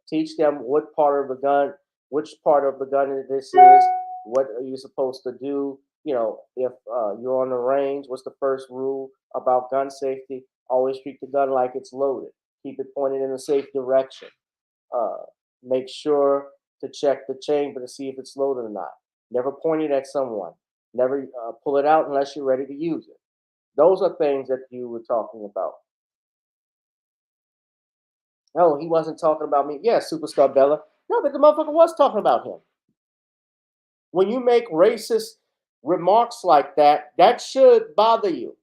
Teach them what part of the gun, which part of the gun this is, what are you supposed to do. You know, if you're on the range, what's the first rule about gun safety? Always treat the gun like it's loaded. Keep it pointed in a safe direction. Make sure to check the chamber to see if it's loaded or not. Never point it at someone. Never pull it out unless you're ready to use it. Those are things that you were talking about. No, he wasn't talking about me. Yeah, Superstar Bella. No, but the motherfucker was talking about him. When you make racist remarks like that, that should bother you.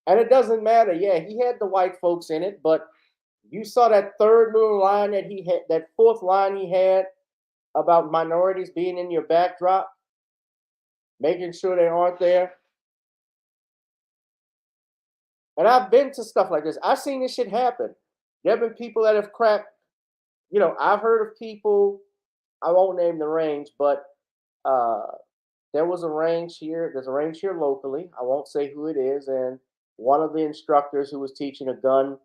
And it doesn't matter. Yeah, he had the white folks in it, but you saw that third little line that he had, that fourth line he had about minorities being in your backdrop, making sure they aren't there. And I've been to stuff like this. I've seen this shit happen. There have been people that have cracked, you know, I've heard of people, I won't name the range, but there was a range here, there's a range here locally, I won't say who it is, and one of the instructors who was teaching a gun,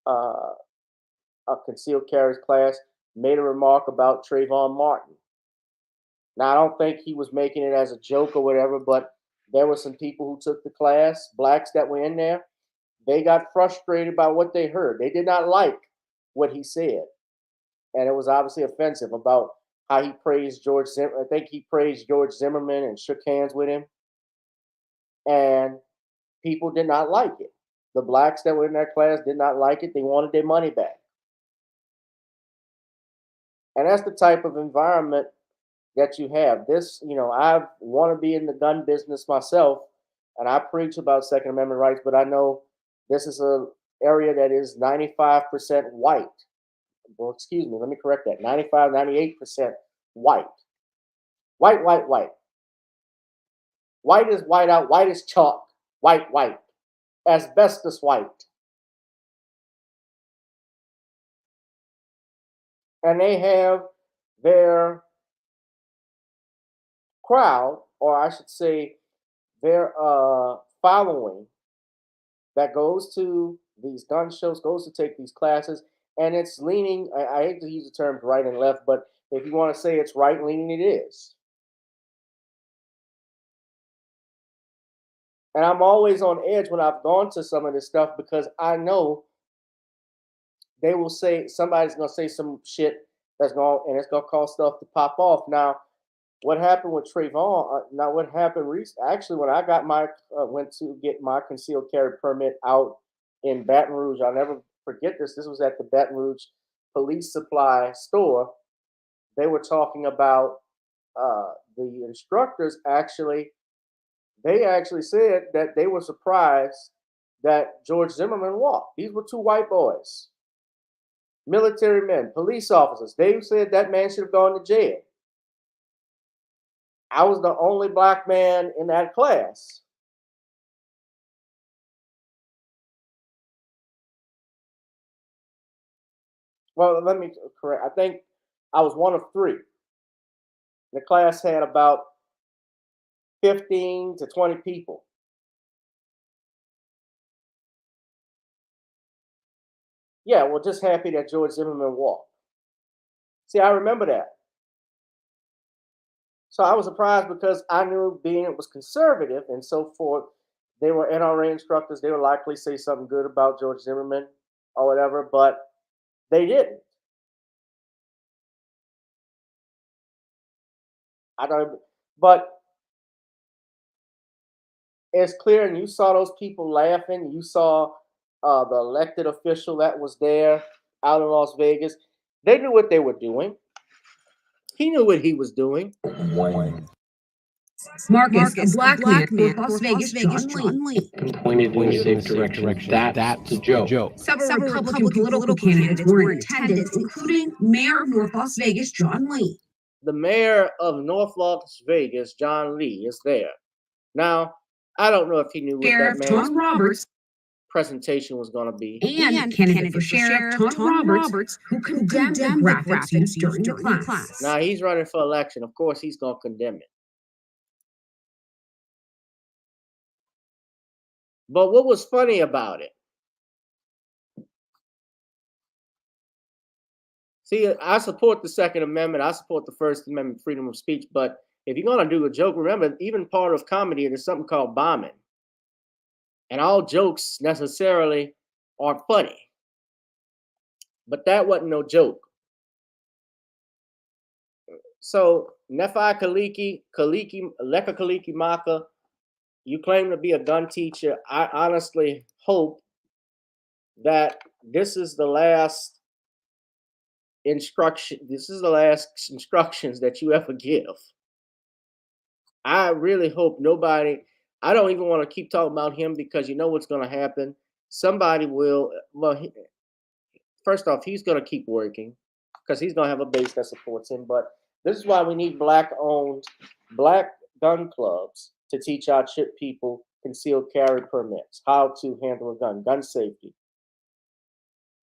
a concealed carry class, made a remark about Trayvon Martin. Now, I don't think he was making it as a joke or whatever, but there were some people who took the class, blacks that were in there. They got frustrated by what they heard. They did not like what he said. And it was obviously offensive about how he praised George Zimmerman. I think he praised George Zimmerman and shook hands with him. And people did not like it. The blacks that were in that class did not like it. They wanted their money back. And that's the type of environment that you have. This, you know, I want to be in the gun business myself, and I preach about Second Amendment rights, but I know this is an area that is 95% white. Well, excuse me, let me correct that. 95, 98% white. White, white, white. White is white out. White is chalk. White, white. Asbestos white. And they have their crowd, or I should say their following, that goes to these gun shows, goes to take these classes, and it's leaning, I hate to use the terms right and left, but if you want to say it's right leaning, it is. And I'm always on edge when I've gone to some of this stuff because I know they will say, somebody's going to say some shit that's going, and it's going to cause stuff to pop off. Now, what happened with Trayvon, now what happened recently, actually when I got my, went to get my concealed carry permit out in Baton Rouge, I'll never forget this, this was at the Baton Rouge police supply store. They were talking about the instructors they actually said that they were surprised that George Zimmerman walked. These were two white boys, military men, police officers. They said that man should have gone to jail. I was the only black man in that class. Well, let me correct. I think I was one of three. The class had about 15 to 20 people. Yeah, well, just happy that George Zimmerman walked. See, I remember that. So I was surprised because I knew being it was conservative and so forth, they were NRA instructors. They would likely say something good about George Zimmerman or whatever, but they didn't. I don't, but it's clear, and you saw those people laughing. You saw the elected official that was there out in Las Vegas. They knew what they were doing. He knew what he was doing. Marcus, a black man, North Las Vegas, John Lee. Pointed in a safe direction. That's a joke. Several Republican political candidates were in attendance, including Mayor of North Las Vegas, John Lee. The mayor of North Las Vegas, John Lee, is there. Now, I don't know if he knew what that Sheriff man's Tom Roberts presentation was going to be. and candidate for Sheriff Tom Roberts, who condemned the graphics used during the class. Now, he's running for election. Of course, he's going to condemn it. But what was funny about it? See, I support the Second Amendment. I support the First Amendment, freedom of speech. But if you're going to do a joke, remember, even part of comedy, there's something called bombing. And all jokes necessarily aren't funny. But that wasn't no joke. So, Nephi Leka Kaliki Maka, you claim to be a gun teacher. I honestly hope that this is the last instructions that you ever give. I really hope nobody, I don't even want to keep talking about him because you know what's going to happen. Somebody will, first off, he's going to keep working because he's going to have a base that supports him. But this is why we need black-owned, black gun clubs to teach our chip people concealed carry permits, how to handle a gun, gun safety.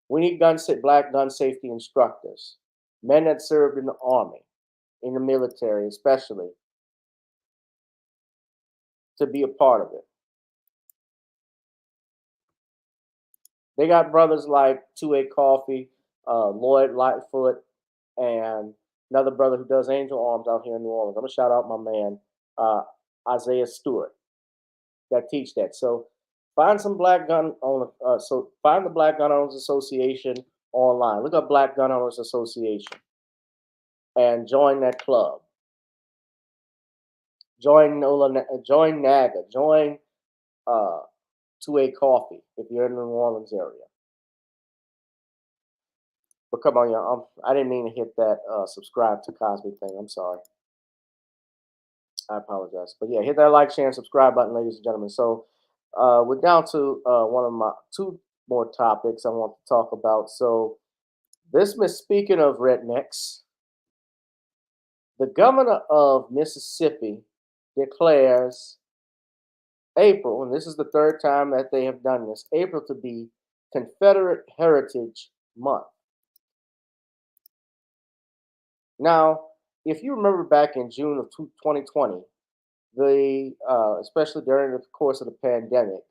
We need black gun safety instructors, men that served in the army, in the military especially, to be a part of it. They got brothers like 2A Coffee, Lloyd Lightfoot, and another brother who does Angel Arms out here in New Orleans. I'm gonna shout out my man, Isaiah Stewart, that teach that. So find some black gun owner. So find the Black Gun Owners Association online. Look up Black Gun Owners Association and join that club. Join NAGA. Join 2A Coffee if you're in the New Orleans area. But come on, y'all. I didn't mean to hit that subscribe to Cosby thing. I'm sorry. I apologize. But yeah, hit that like, share, and subscribe button, ladies and gentlemen. So we're down to one of my two more topics I want to talk about. So speaking of rednecks, the governor of Mississippi declares April, and this is the third time that they have done this, April to be Confederate Heritage Month. Now, if you remember back in June of 2020, especially during the course of the pandemic,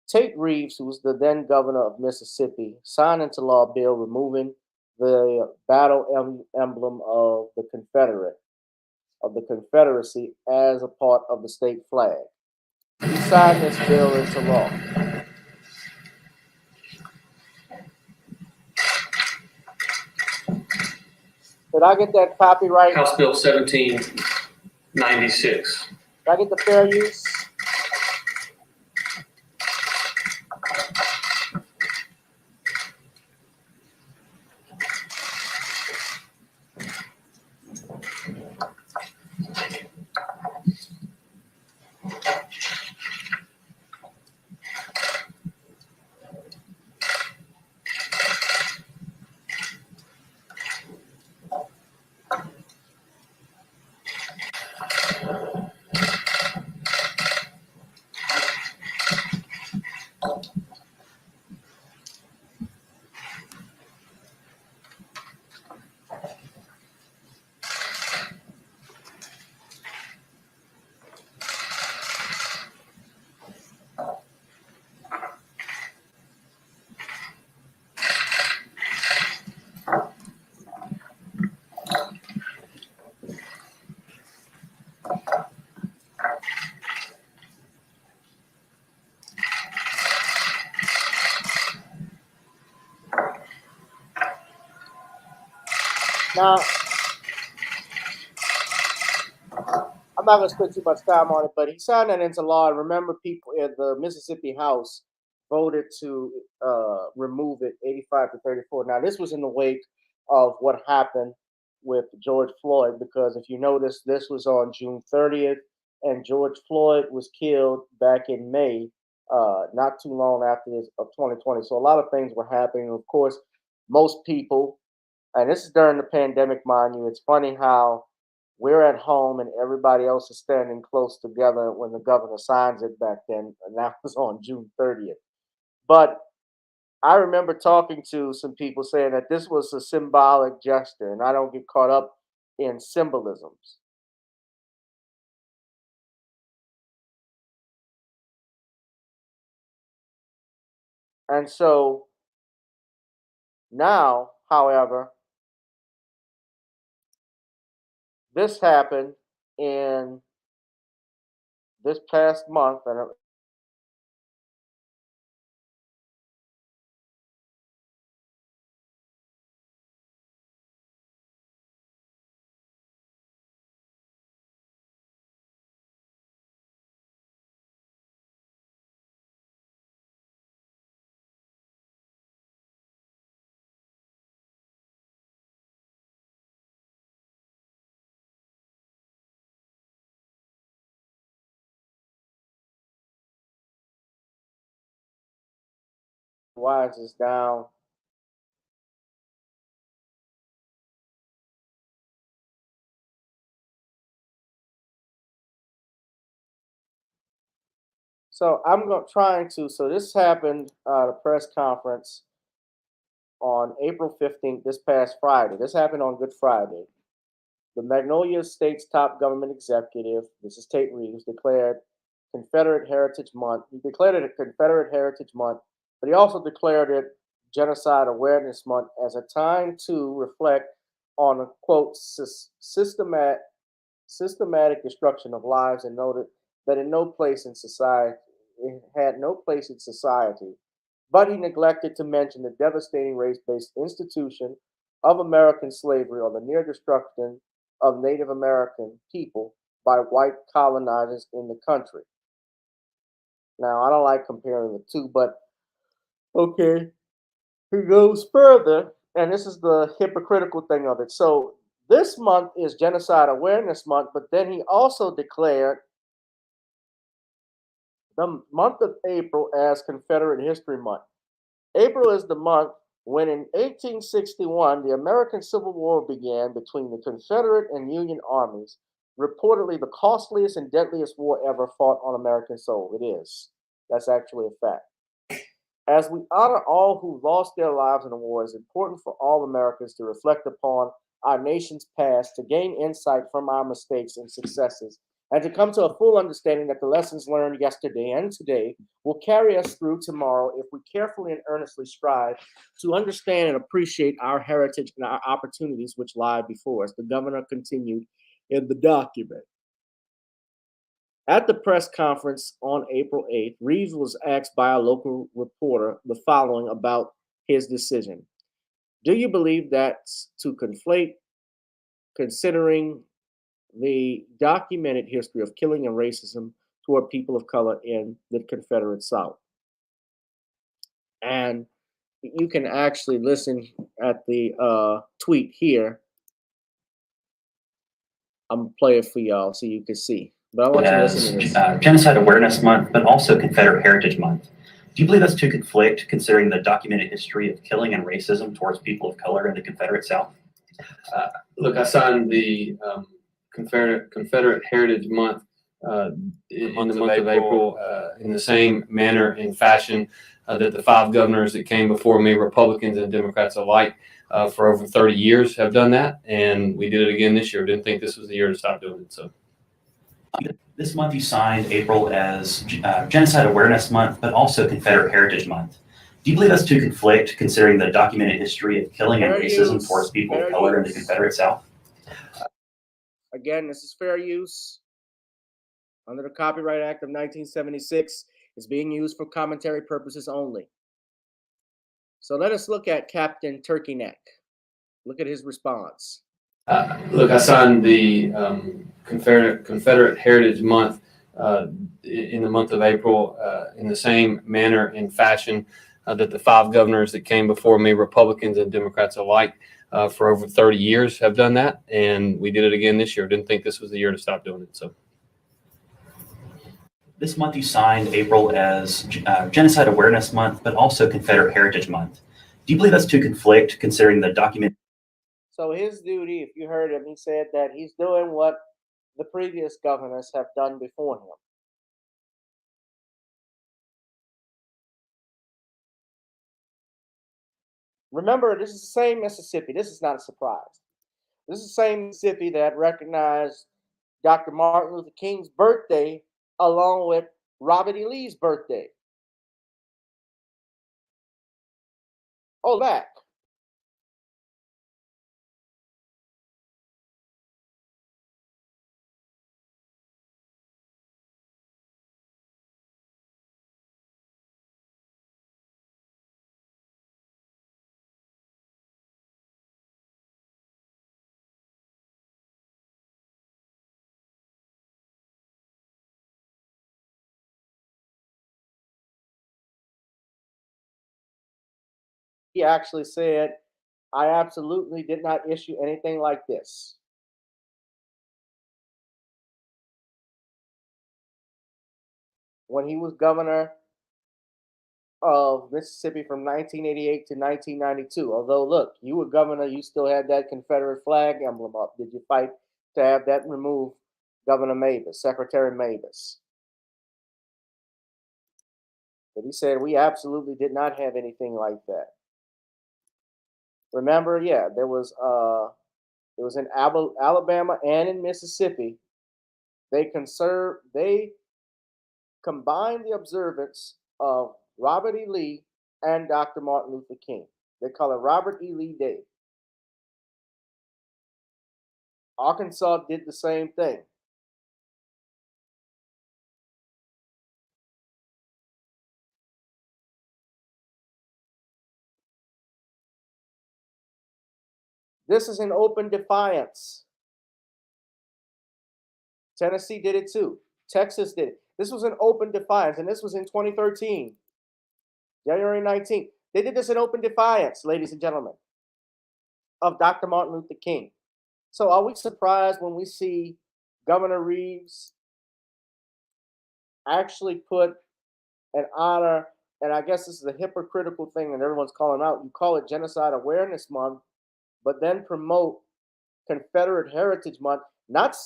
Tate Reeves, who was the then governor of Mississippi, signed into law a bill removing the battle emblem of the Confederacy as a part of the state flag. He signed this bill into law. Did I get that copyright? House Bill 1796. Did I get the fair use? Now, I'm not going to spend too much time on it, but he signed that into law. And remember, people in the Mississippi House voted to remove it 85 to 34. Now, this was in the wake of what happened with George Floyd, because if you notice, this was on June 30th, and George Floyd was killed back in May, not too long after this of 2020. So a lot of things were happening. Of course, most people, and this is during the pandemic, mind you, it's funny how we're at home and everybody else is standing close together when the governor signs it back then, and that was on June 30th. But I remember talking to some people saying that this was a symbolic gesture, and I don't get caught up in symbolisms. And so now, however, this happened in this past month, and why is this down? So trying to. So this happened at a press conference on April 15th, this past Friday. This happened on Good Friday. The Magnolia State's top government executive, this is Tate Reeves, declared Confederate Heritage Month. He declared it a Confederate Heritage Month, but he also declared it Genocide Awareness Month as a time to reflect on a, quote, systematic destruction of lives, and noted that in no place in society, it had no place in society. But he neglected to mention the devastating race-based institution of American slavery, or the near destruction of Native American people by white colonizers in the country. Now, I don't like comparing the two, but okay, he goes further, and this is the hypocritical thing of it. So this month is Genocide Awareness Month, but then he also declared the month of April as Confederate History Month. April is the month when in 1861, the American Civil War began between the Confederate and Union armies, reportedly the costliest and deadliest war ever fought on American soil. It is. That's actually a fact. As we honor all who lost their lives in the war, it's important for all Americans to reflect upon our nation's past, to gain insight from our mistakes and successes, and to come to a full understanding that the lessons learned yesterday and today will carry us through tomorrow if we carefully and earnestly strive to understand and appreciate our heritage and our opportunities which lie before us. The governor continued in the document. At the press conference on April 8th, Reeves was asked by a local reporter the following about his decision. Do you believe that's to conflate, considering the documented history of killing and racism toward people of color in the Confederate South? And you can actually listen at the tweet here. I'm gonna play it for y'all so you can see. But I want you to listen to this. Genocide Awareness Month, but also Confederate Heritage Month. Do you believe that's to conflict, considering the documented history of killing and racism towards people of color in the Confederate South? Look, I signed the Confederate Heritage Month in the month of April in the same manner and fashion that the 5 governors that came before me, Republicans and Democrats alike, for over 30 years have done that, and we did it again this year. Didn't think this was the year to stop doing it. So this month you signed April as Genocide Awareness Month, but also Confederate Heritage Month. Do you believe that's to conflict, considering the documented history of killing and racism towards people of color in the Confederate South? Again, this is fair use under the Copyright Act of 1976. It's being used for commentary purposes only. So let us look at Captain Turkey Neck. Look at his response. Look, I signed the Confederate Heritage Month in the month of April in the same manner and fashion that the 5 governors that came before me, Republicans and Democrats alike, for over 30 years have done that, and we did it again this year. Didn't think this was the year to stop doing it. So this month you signed April as Genocide Awareness Month, but also Confederate Heritage Month. Do you believe that's to conflict, considering the document? So his duty, if you heard him, he said that he's doing what the previous governors have done before him. Remember, this is the same Mississippi. This is not a surprise. This is the same Mississippi that recognized Dr. Martin Luther King's birthday along with Robert E. Lee's birthday. Oh, back. He actually said, I absolutely did not issue anything like this. When he was governor of Mississippi from 1988 to 1992. Although, look, you were governor, you still had that Confederate flag emblem up. Did you fight to have that removed, Governor Mavis, Secretary Mavis? But he said, we absolutely did not have anything like that. Remember, yeah, there was in Alabama and in Mississippi. They combined the observance of Robert E. Lee and Dr. Martin Luther King. They call it Robert E. Lee Day. Arkansas did the same thing. This is in open defiance. Tennessee did it too. Texas did it. This was in open defiance, and this was in 2013, January 19th. They did this in open defiance, ladies and gentlemen, of Dr. Martin Luther King. So are we surprised when we see Governor Reeves actually put an honor, and I guess this is a hypocritical thing and everyone's calling out, you call it Genocide Awareness Month, but then promote Confederate Heritage Month, not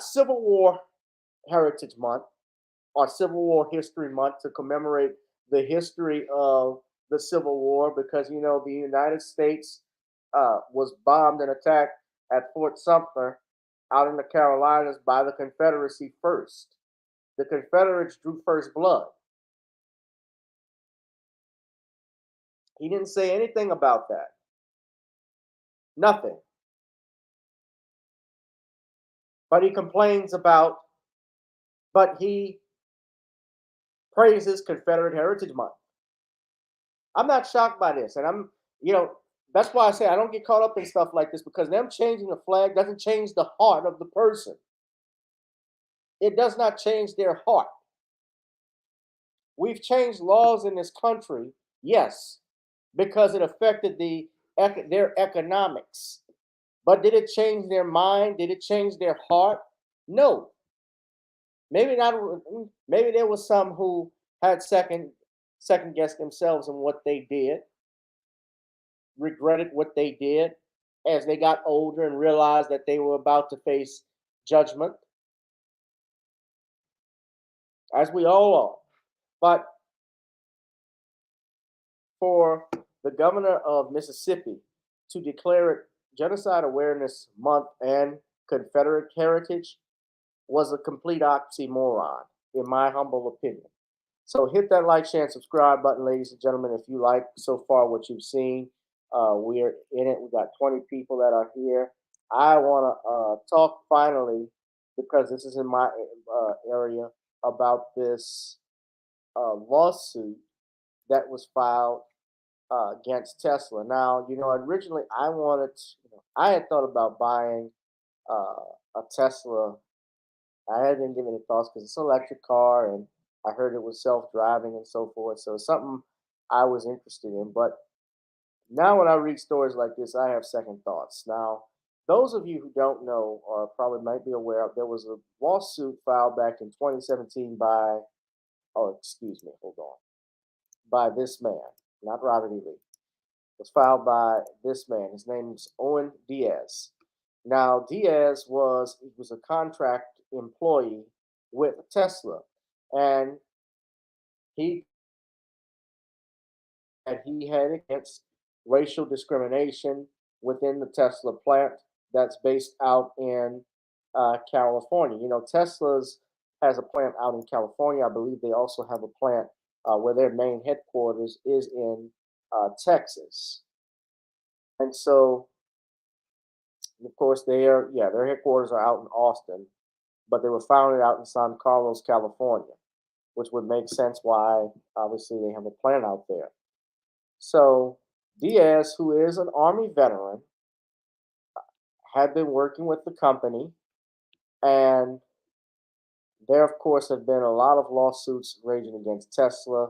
Civil War Heritage Month or Civil War History Month to commemorate the history of the Civil War, because you know the United States was bombed and attacked at Fort Sumter out in the Carolinas by the Confederacy first. The Confederates drew first blood. He didn't say anything about that. Nothing. But he complains about, but he praises Confederate Heritage Month. I'm not shocked by this. And that's why I say I don't get caught up in stuff like this, because them changing the flag doesn't change the heart of the person. It does not change their heart. We've changed laws in this country, yes, because it affected their economics. But did it change their mind? Did it change their heart? No. Maybe not. Maybe there was some who had second guessed themselves in what they did, regretted what they did as they got older and realized that they were about to face judgment, as we all are. But for the governor of Mississippi to declare it Genocide Awareness Month and Confederate Heritage was a complete oxymoron, in my humble opinion. So hit that like, share, and subscribe button, ladies and gentlemen, if you like so far what you've seen. We're in it. We got 20 people that are here. I want to talk finally, because this is in my area, about this lawsuit that was filed against Tesla. Now, originally I had thought about buying a Tesla. I hadn't given it thoughts because it's an electric car, and I heard it was self-driving and so forth. So it's something I was interested in. But now when I read stories like this, I have second thoughts. Now, those of you who don't know or probably might be aware of, there was a lawsuit filed back in 2017 by this man, not Robert E. Lee. was filed by this man. His name is Owen Diaz. Now, Diaz was a contract employee with Tesla, and he had against racial discrimination within the Tesla plant that's based out in California. You know, Tesla's has a plant out in California. I believe they also have a plant where their main headquarters is in Texas. And so, of course, their headquarters are out in Austin, but they were founded out in San Carlos, California, which would make sense why obviously they have a plant out there. So Diaz, who is an Army veteran, had been working with the company, and there, of course, have been a lot of lawsuits raging against Tesla,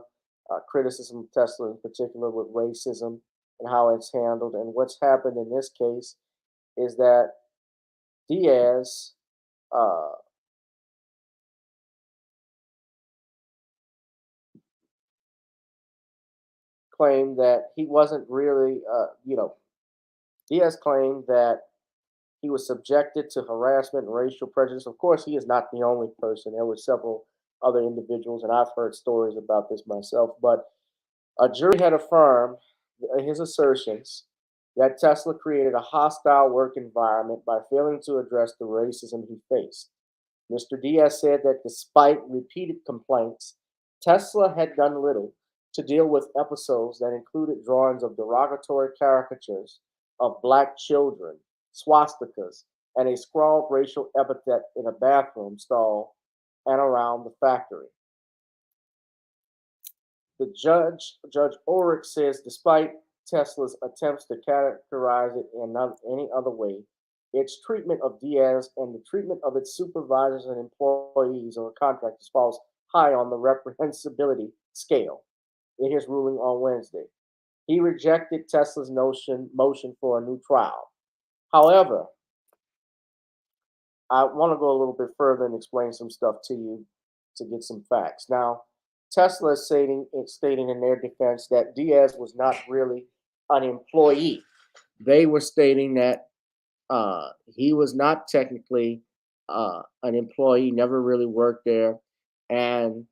criticism of Tesla in particular with racism and how it's handled. And what's happened in this case is that Diaz claimed that he wasn't really, Diaz claimed that he was subjected to harassment and racial prejudice. Of course, he is not the only person. There were several other individuals, and I've heard stories about this myself. But a jury had affirmed his assertions that Tesla created a hostile work environment by failing to address the racism he faced. Mr. Diaz said that despite repeated complaints, Tesla had done little to deal with episodes that included drawings of derogatory caricatures of black children, swastikas, and a scrawled racial epithet in a bathroom stall and around the factory. The Judge Ulrich says, despite Tesla's attempts to characterize it in any other way, its treatment of Diaz and the treatment of its supervisors and employees or contractors falls high on the reprehensibility scale in his ruling on Wednesday. He rejected Tesla's motion for a new trial. However, I want to go a little bit further and explain some stuff to you to get some facts. Now, Tesla is stating in their defense that Diaz was not really an employee. They were stating that he was not technically an employee, never really worked there, and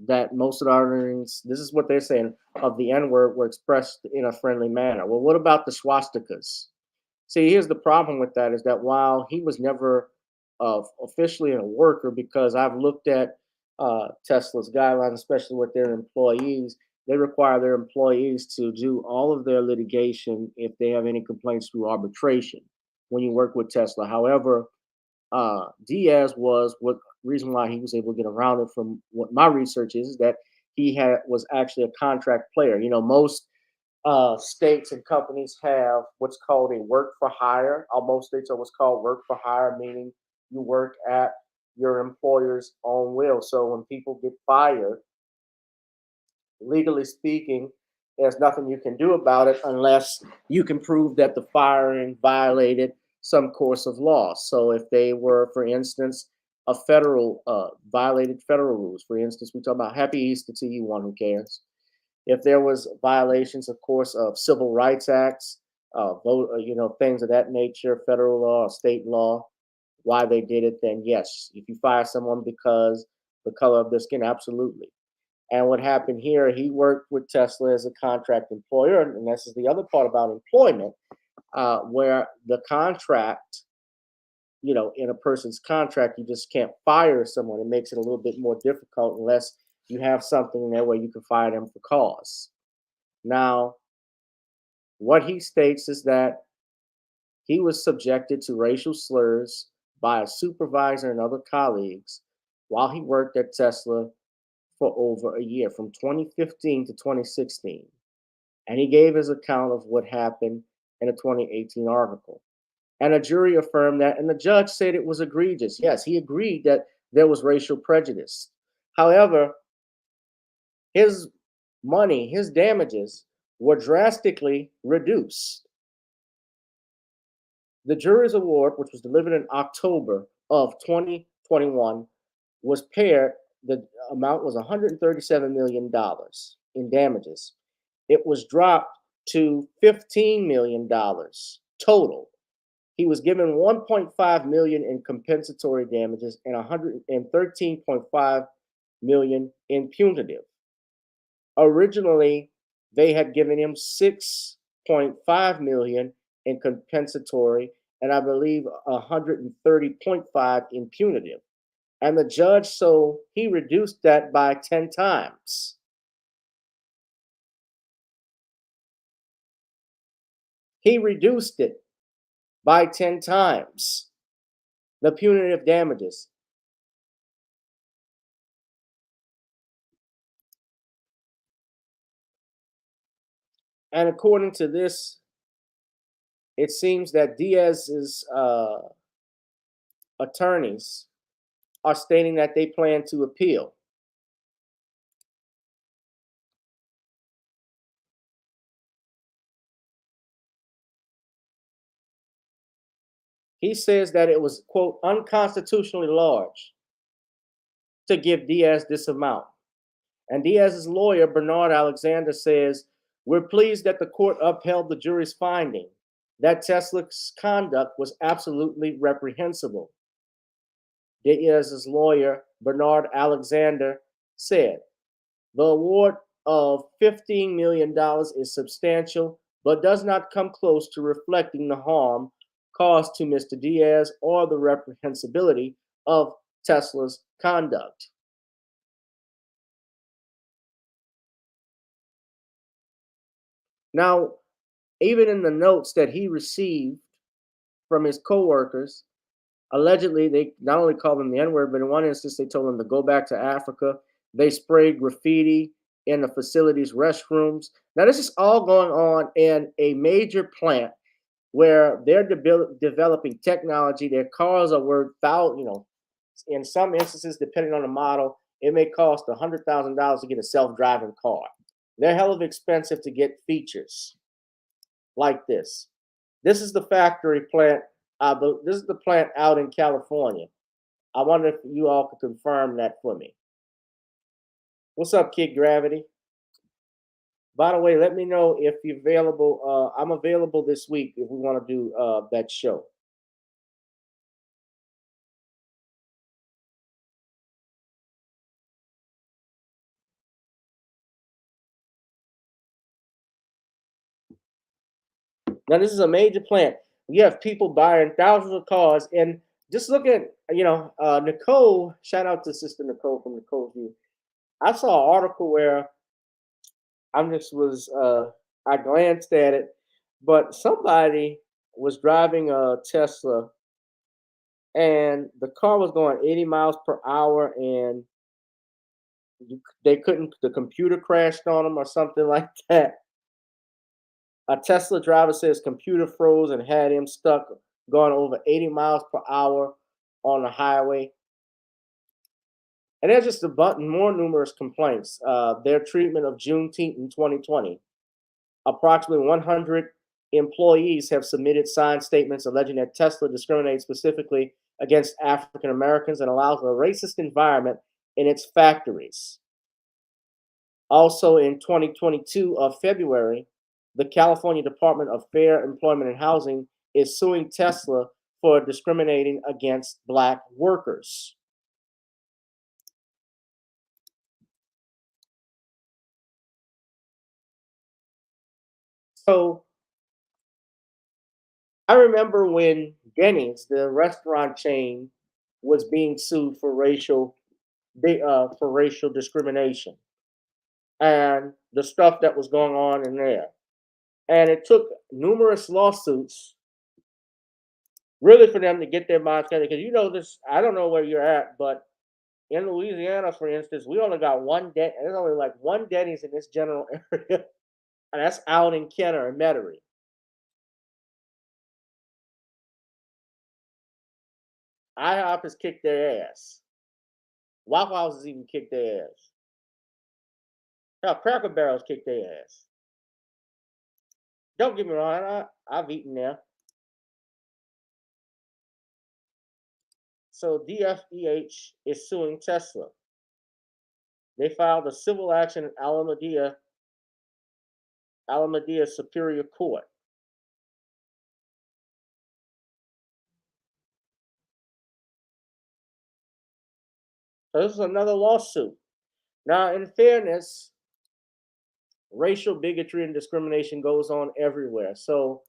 that most of the earnings, this is what they're saying, of the N-word were expressed in a friendly manner. Well, what about the swastikas? See, here's the problem with that, is that while he was never officially a worker, because I've looked at Tesla's guidelines, especially with their employees, they require their employees to do all of their litigation if they have any complaints through arbitration when you work with Tesla. However, Diaz what reason why he was able to get around it, from what my research is that he was actually a contract player. You know, most states and companies have what's called a work for hire. Most states are what's called work for hire, meaning you work at your employer's own will. So when people get fired, legally speaking, there's nothing you can do about it unless you can prove that the firing violated some course of law. So if they were, for instance, a federal violated federal rules, for instance, we talk about Happy Easter to you, one who cares. If there was violations, of course, of civil rights acts, things of that nature, federal law, state law, why they did it, then yes, if you fire someone because the color of their skin, absolutely. And what happened here, he worked with Tesla as a contract employer, and this is the other part about employment, where the contract, in a person's contract, you just can't fire someone. It makes it a little bit more difficult unless you have something in there where you can fire them for cause. Now, what he states is that he was subjected to racial slurs by a supervisor and other colleagues while he worked at Tesla for over a year, from 2015 to 2016. And he gave his account of what happened in a 2018 article. And a jury affirmed that, and the judge said it was egregious. Yes, he agreed that there was racial prejudice. However, his money, his damages were drastically reduced. The jury's award, which was delivered in October of 2021, was paired. The amount was $137 million in damages. It was dropped to $15 million total. He was given 1.5 million in compensatory damages and 113.5 million in punitive. Originally, they had given him 6.5 million in compensatory and I believe 130.5 in punitive. And the judge, so he reduced that by 10 times. He reduced it by 10 times, the punitive damages. And according to this, it seems that Diaz's attorneys are stating that they plan to appeal. He says that it was, quote, unconstitutionally large to give Diaz this amount. And Diaz's lawyer, Bernard Alexander, says, we're pleased that the court upheld the jury's finding that Tesla's conduct was absolutely reprehensible. Diaz's lawyer, Bernard Alexander, said, the award of $15 million is substantial, but does not come close to reflecting the harm caused to Mr. Diaz or the reprehensibility of Tesla's conduct. Now, even in the notes that he received from his coworkers, allegedly they not only called him the N-word, but in one instance they told him to go back to Africa. They sprayed graffiti in the facility's restrooms. Now, this is all going on in a major plant where they're developing technology. Their cars are worth in some instances, depending on the model, it may cost $100,000 to get a self-driving car. They're hell of expensive to get features like this. This is the factory plant. This is the plant out in California. I wonder if you all could confirm that for me. What's up, Kid Gravity? By the way, let me know if you're available. I'm available this week if we want to do that show. Now, this is a major plant. You have people buying thousands of cars, and just look at, Nicole. Shout out to Sister Nicole from Nicole's View. I saw an article where I glanced at it, but somebody was driving a Tesla, and the car was going 80 miles per hour, and the computer crashed on them or something like that. A Tesla driver says computer froze and had him stuck going over 80 miles per hour on the highway. And there's just more numerous complaints. Their treatment of Juneteenth in 2020. Approximately 100 employees have submitted signed statements alleging that Tesla discriminates specifically against African Americans and allows a racist environment in its factories. Also in 2022 of February, the California Department of Fair Employment and Housing is suing Tesla for discriminating against Black workers. So I remember when Denny's, the restaurant chain, was being sued for racial discrimination and the stuff that was going on in there. And it took numerous lawsuits really for them to get their minds together. Because this, I don't know where you're at, but in Louisiana, for instance, we only got there's only like one Denny's in this general area, and that's out in Kenner and Metairie. IHOP has kicked their ass. Waffle House has even kicked their ass. Hell, Cracker Barrel's kicked their ass. Don't get me wrong, I've eaten there. So DFEH is suing Tesla. They filed a civil action in Alameda Alameda Superior Court. So this is another lawsuit. Now, in fairness, racial bigotry and discrimination goes on everywhere. So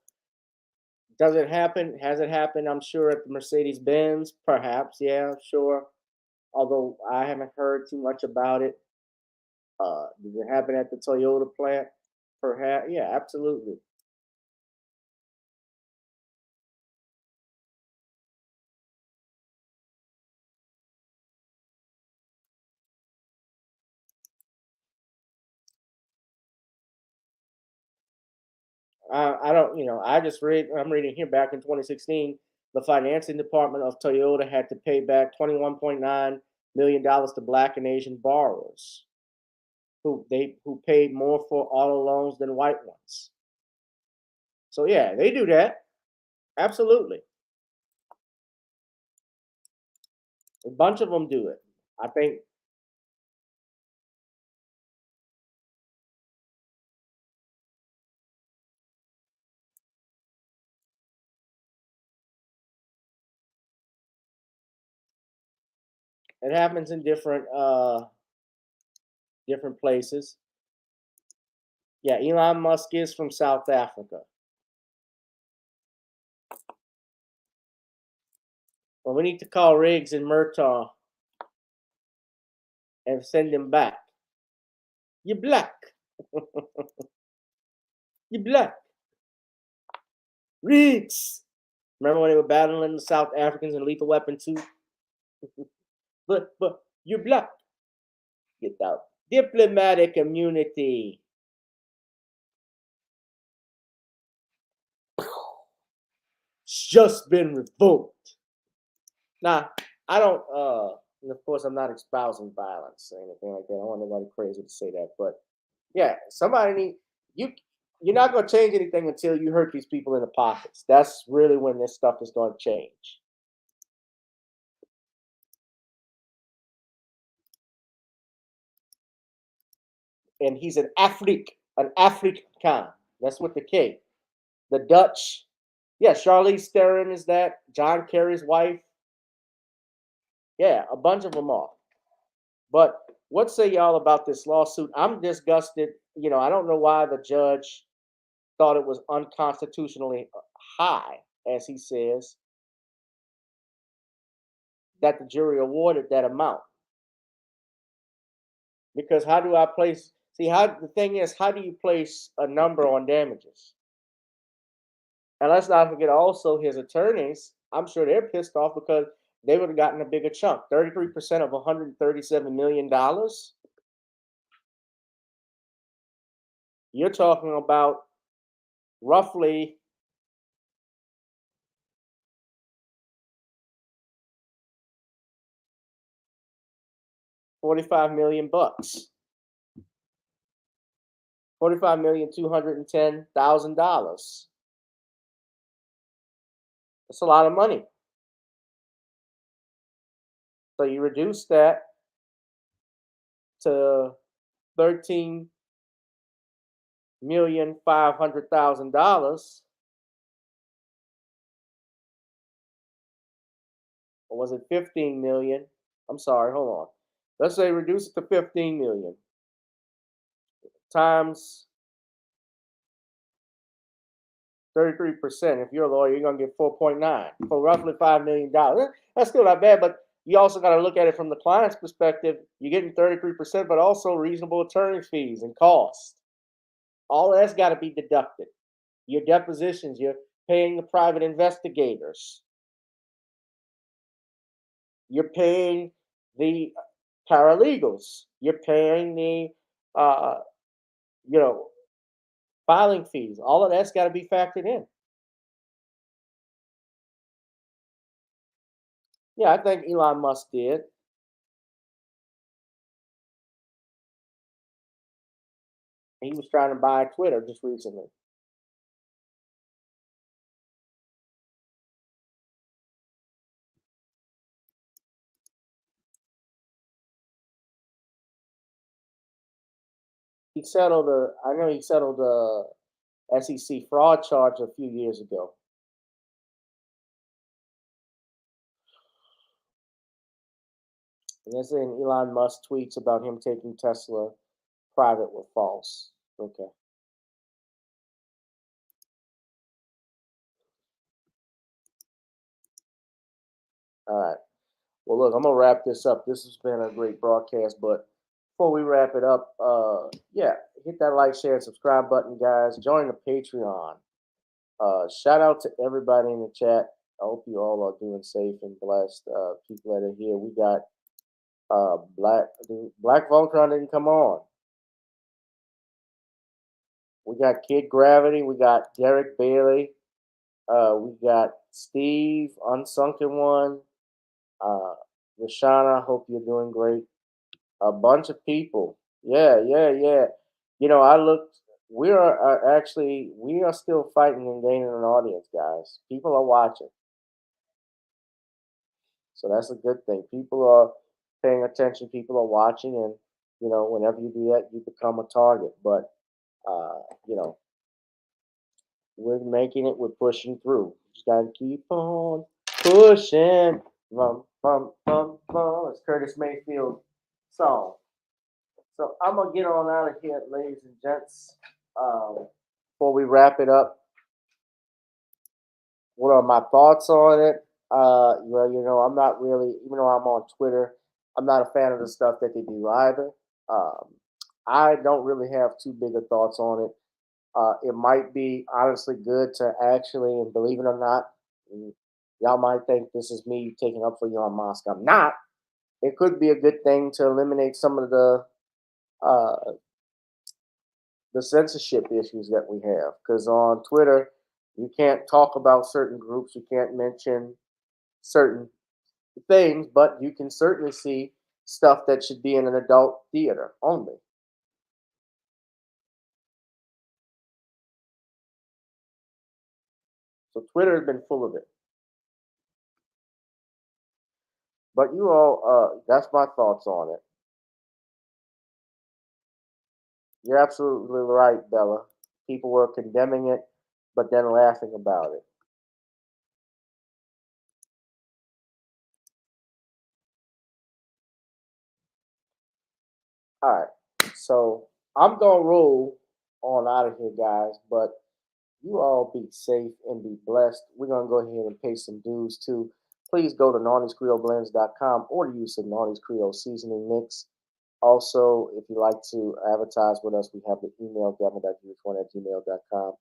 does it happen? Has it happened? I'm sure at the Mercedes-Benz, perhaps. Yeah, sure. Although I haven't heard too much about it. Did it happen at the Toyota plant? Perhaps. Yeah, absolutely. I don't, I just read, I'm reading here back in 2016, the financing department of Toyota had to pay back $21.9 million to Black and Asian borrowers who paid more for auto loans than white ones. So yeah, they do that. Absolutely. A bunch of them do it. I think it happens in different places. Yeah, Elon Musk is from South Africa. Well, we need to call Riggs and Murtaugh and send him back. You're black. You're black. Riggs. Remember when they were battling the South Africans in Lethal Weapon 2? but you're black. Get out. Diplomatic immunity. It's just been revoked. Now, I don't and of course I'm not espousing violence or anything like that. I don't want nobody crazy to say that. But yeah, you're not gonna change anything until you hurt these people in the pockets. That's really when this stuff is gonna change. And he's an African. That's with the K. The Dutch. Yeah, Charlize Theron is that. John Kerry's wife. Yeah, a bunch of them are. But what say y'all about this lawsuit? I'm disgusted. I don't know why the judge thought it was unconstitutionally high, as he says, that the jury awarded that amount. Because how do I place? See, the thing is, how do you place a number on damages? And let's not forget also his attorneys. I'm sure they're pissed off because they would have gotten a bigger chunk. 33% of $137 million. You're talking about roughly $45 million. $45,210,000. That's a lot of money. So you reduce that to $13,500,000. Or was it 15 million? I'm sorry, hold on. Let's say reduce it to 15 million times 33%. If you're a lawyer, you're gonna get 4.9 for roughly $5 million. That's still not bad, but you also got to look at it from the client's perspective. You're getting 33%, but also reasonable attorney fees and costs. All that's got to be deducted. Your depositions, you're paying the private investigators. You're paying the paralegals. You're paying the, filing fees. All of that's got to be factored in. Yeah, I think Elon Musk did. He was trying to buy Twitter just recently. He settled I know he settled a SEC fraud charge a few years ago. And they're saying Elon Musk tweets about him taking Tesla private were false. Okay. All right. Well, look, I'm gonna wrap this up. This has been a great broadcast, but before we wrap it up, yeah, hit that like, share, and subscribe button, guys. Join the Patreon. Shout out to everybody in the chat. I hope you all are doing safe and blessed. People that are here, we got Black Voltron didn't come on. We got Kid Gravity. We got Derek Bailey. We got Steve, Unsunken One. Rashana, hope you're doing great. A bunch of people. Yeah. You know, I looked. We are still fighting and gaining an audience, guys. People are watching. So that's a good thing. People are paying attention. People are watching. And, you know, whenever you do that, you become a target. But, you know, we're making it. We're pushing through. Just got to keep on pushing. It's Curtis Mayfield song. So I'm going to get on out of here, ladies and gents. Before we wrap it up, what are my thoughts on it? Well, you know, I'm not really, even though I'm on Twitter, I'm not a fan of the stuff that they do either. I don't really have too big of thoughts on it. It might be honestly good to actually, and believe it or not, y'all might think this is me taking up for Elon Musk. I'm not. It could be a good thing to eliminate some of the censorship issues that we have. Because on Twitter, you can't talk about certain groups, you can't mention certain things, but you can certainly see stuff that should be in an adult theater only. So Twitter has been full of it. But you all, that's my thoughts on it. You're absolutely right, Bella. People were condemning it, but then laughing about it. All right, so I'm gonna roll on out of here, guys. But you all be safe and be blessed. We're gonna go ahead and pay some dues too. Please go to naughtyscreoleblends.com or use the Naughty's Creole seasoning mix. Also, if you like to advertise with us, we have the email gavin.huge1@gmail.com.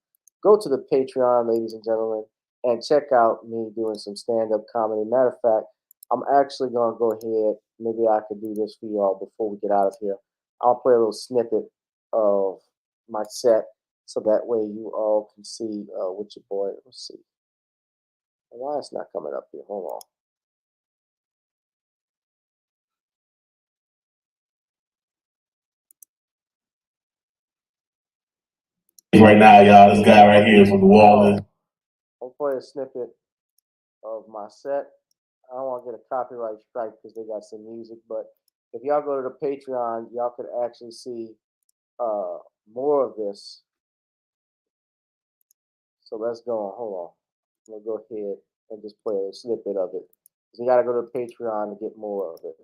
Go to the Patreon, ladies and gentlemen, and check out me doing some stand-up comedy. Matter of fact, I'm actually gonna go ahead. Maybe I could do this for you all before we get out of here. I'll play a little snippet of my set so that way you all can see what your boy. Let's see. Why it's not coming up here? Hold on. Right now, y'all, this guy right here from New Orleans. I'll play a snippet of my set. I don't want to get a copyright strike because they got some music, but if y'all go to the Patreon, y'all could actually see more of this. So let's go on. Hold on. I'm gonna go ahead and just play a snippet of it. So you gotta go to the Patreon to get more of it.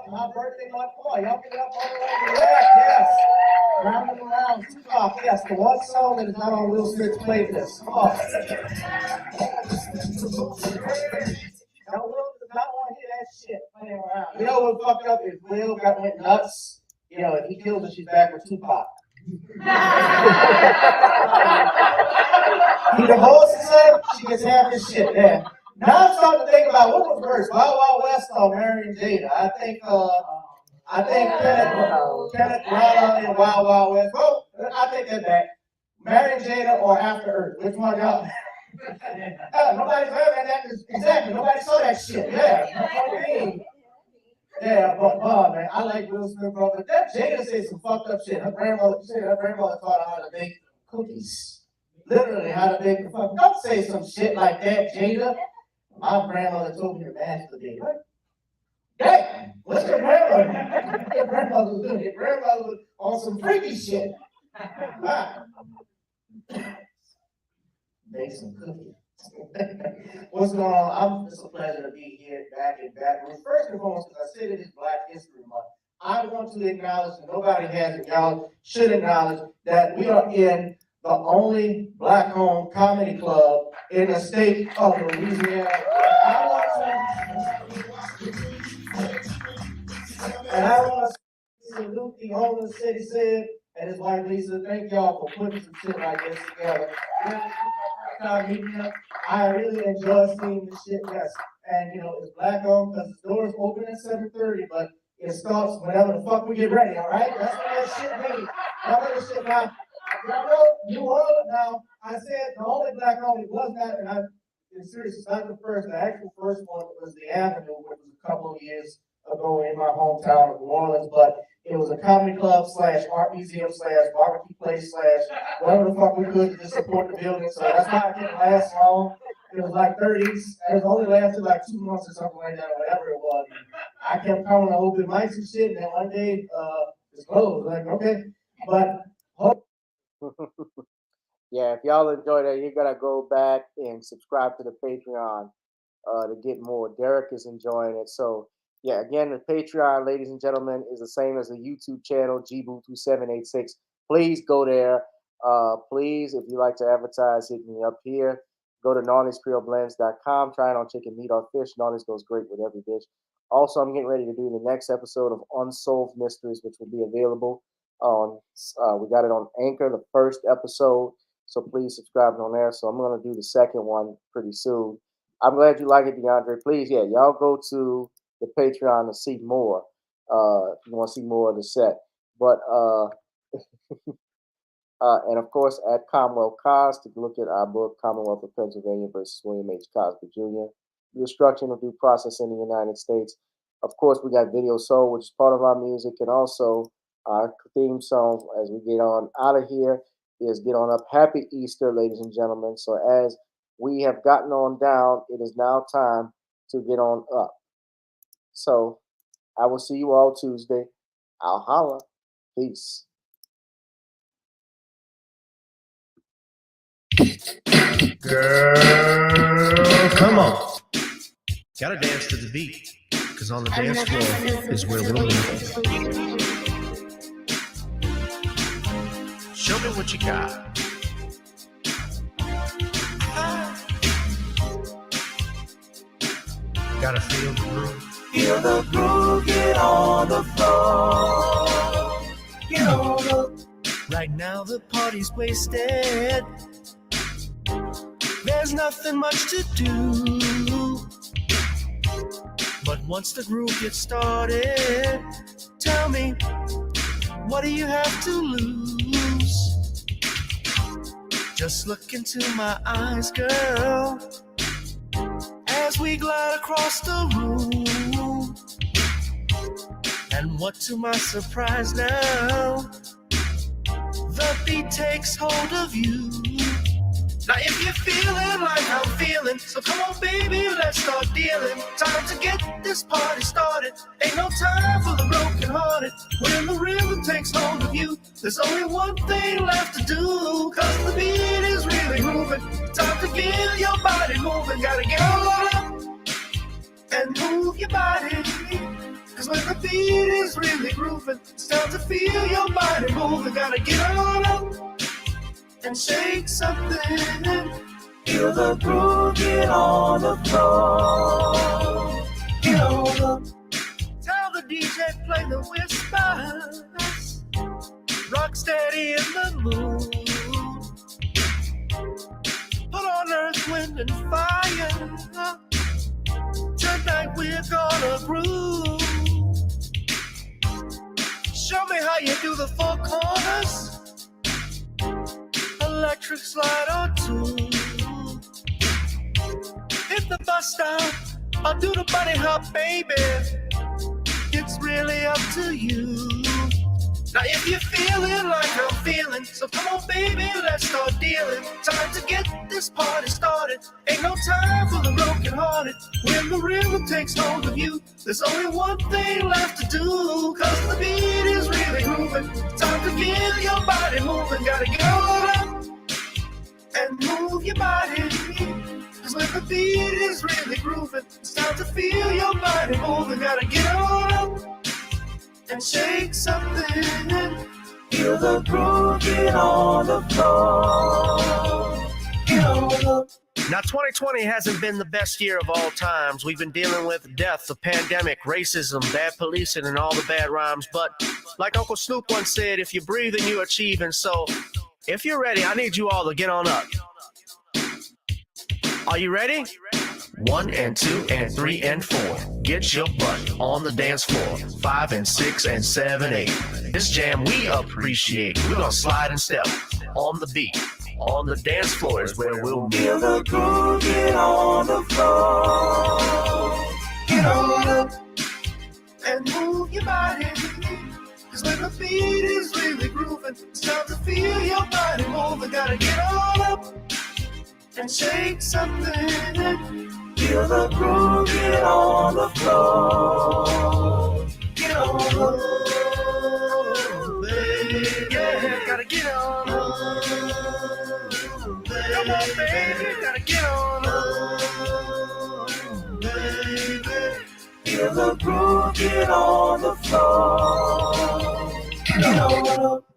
My birthday month, come on, y'all get it up all the way to the back, yes. Round and around, Tupac, yes, the one song that is not on Will Smith's playlist. Come on. Now, Will does not want to hear that shit playing around. You know what fucked up is Will went nuts. You know, if he kills her, she's back with Tupac. He divorces her, she gets half his shit there. Now I'm starting to think about what was worse, Wild Wild West or Mary and Jada. I think Kenneth Branagh and Wild Wild West. Well, I take that back. Mary and Jada or After Earth. Which one y'all? Nobody's heard that. Exactly. Nobody saw that shit. Yeah. Yeah, but man, I like Will Smith, bro. But that Jada said some fucked up shit. Her grandmother taught her how to make cookies. Literally, how to make the fuck. Don't say some shit like that, Jada. My grandmother told me to masturbate. What? Hey, what's your grandmother? Your grandmother was doing. Your grandmother was on some freaky shit. Ah. Make some cookies. What's going on? It's a pleasure to be here back in Baton Rouge. First and foremost, because I said it is Black History Month, I want to acknowledge, and nobody has it, y'all should acknowledge that we are in the only Black-owned comedy club in the state of Louisiana. And I want to salute the owner of the city said and his wife Lisa. Thank y'all for putting some shit like this together. I really enjoy seeing this shit, yes. And you know, it's Black-owned because the doors open at 7:30, but it starts whenever the fuck we get ready, all right? That's what that shit means. Y'all know this shit now. Y'all know New Orleans now. I said the only Black-owned was that, and I'm serious, it's not the first. The actual first one was the Avenue, which was a couple of years ago in my hometown of New Orleans, but it was a comedy club / art museum / barbecue place / whatever the fuck we could to support the building. So that's why it didn't last long. It was like 30s. It only lasted like 2 months or something like that, or whatever it was. I kept coming to open mics and shit, and then one day it's closed. Like, okay, but Yeah, if y'all enjoyed that, you're gonna go back and subscribe to the Patreon to get more. Derek is enjoying it. So yeah, again, the Patreon, ladies and gentlemen, is the same as the YouTube channel, GBoo2786. Please go there. Please, if you like to advertise, hit me up here. Go to NarnisCreoleBlends.com. Try it on chicken, meat, or fish. Narnis goes great with every dish. Also, I'm getting ready to do the next episode of Unsolved Mysteries, which will be available on, we got it on Anchor, the first episode. So please subscribe on there. So I'm going to do the second one pretty soon. I'm glad you like it, DeAndre. Please, yeah, y'all go to the Patreon to see more. If you want to see more of the set. But, and of course, at Commonwealth Cos to look at our book, Commonwealth of Pennsylvania versus William H. Cosby Jr., The Destruction of Due Process in the United States. Of course, we got Video Soul, which is part of our music, and also our theme song as we get on out of here is Get On Up. Happy Easter, ladies and gentlemen. So as we have gotten on down, it is now time to get on up. So I will see you all Tuesday. I'll holla. Peace. Girl, come on. Gotta dance to the beat, because on the dance floor is where we'll meet. Show me what you got. Gotta feel the groove. Feel the groove, get on the floor. Get on the. Right now the party's wasted. There's nothing much to do. But once the groove gets started, tell me, what do you have to lose? Just look into my eyes, girl, as we glide across the room. And what to my surprise now, the beat takes hold of you. Now if you're feeling like I'm feeling, so come on baby, let's start dealing. Time to get this party started. Ain't no time for the broken hearted. When the rhythm takes hold of you, there's only one thing left to do. Cause the beat is really moving. Time to get your body moving. Gotta get on up and move your body. Cause when the beat is really grooving, it's time to feel your body moving. Gotta get on up and shake something. Feel the groove, get on the floor. Get on up. Tell the DJ play the whispers. Rock steady in the mood. Put on earth, wind, and fire. Tonight we're gonna groove. Show me how you do the four corners. Electric slide or two. Hit the bus stop or do the bunny hop, baby. It's really up to you. Now if you're feeling like I'm feeling, so come on baby, let's start dealing. Time to get this party started. Ain't no time for the broken hearted. When the rhythm takes hold of you, there's only one thing left to do. Cause the beat is really grooving. Time to feel your body moving. Gotta get on up and move your body. Cause when the beat is really grooving, it's time to feel your body moving. Gotta get on up and shake something. Feel the groove, get on the floor. Get on up. Now, 2020 hasn't been the best year of all times. We've been dealing with death, the pandemic, racism, bad policing, and all the bad rhymes. But like Uncle Snoop once said, if you breathe and you achieve. And so, if you're ready, I need you all to get on up. Are you ready? 1 and 2 and 3 and 4. Get your butt on the dance floor. 5 and 6 and 7, 8. This jam we appreciate. We're gonna slide and step on the beat. On the dance floor is where we'll be. Feel the groove, get on the floor. Get on up and move your body. Cause when the beat is really grooving, it's time to feel your body moving. Gotta get on up and shake something. Feel the groove, get on the floor. Get on up, baby. Yeah, gotta get on up. Come on, baby, gotta get on up, baby. Feel the groove, get on the floor. Get on up.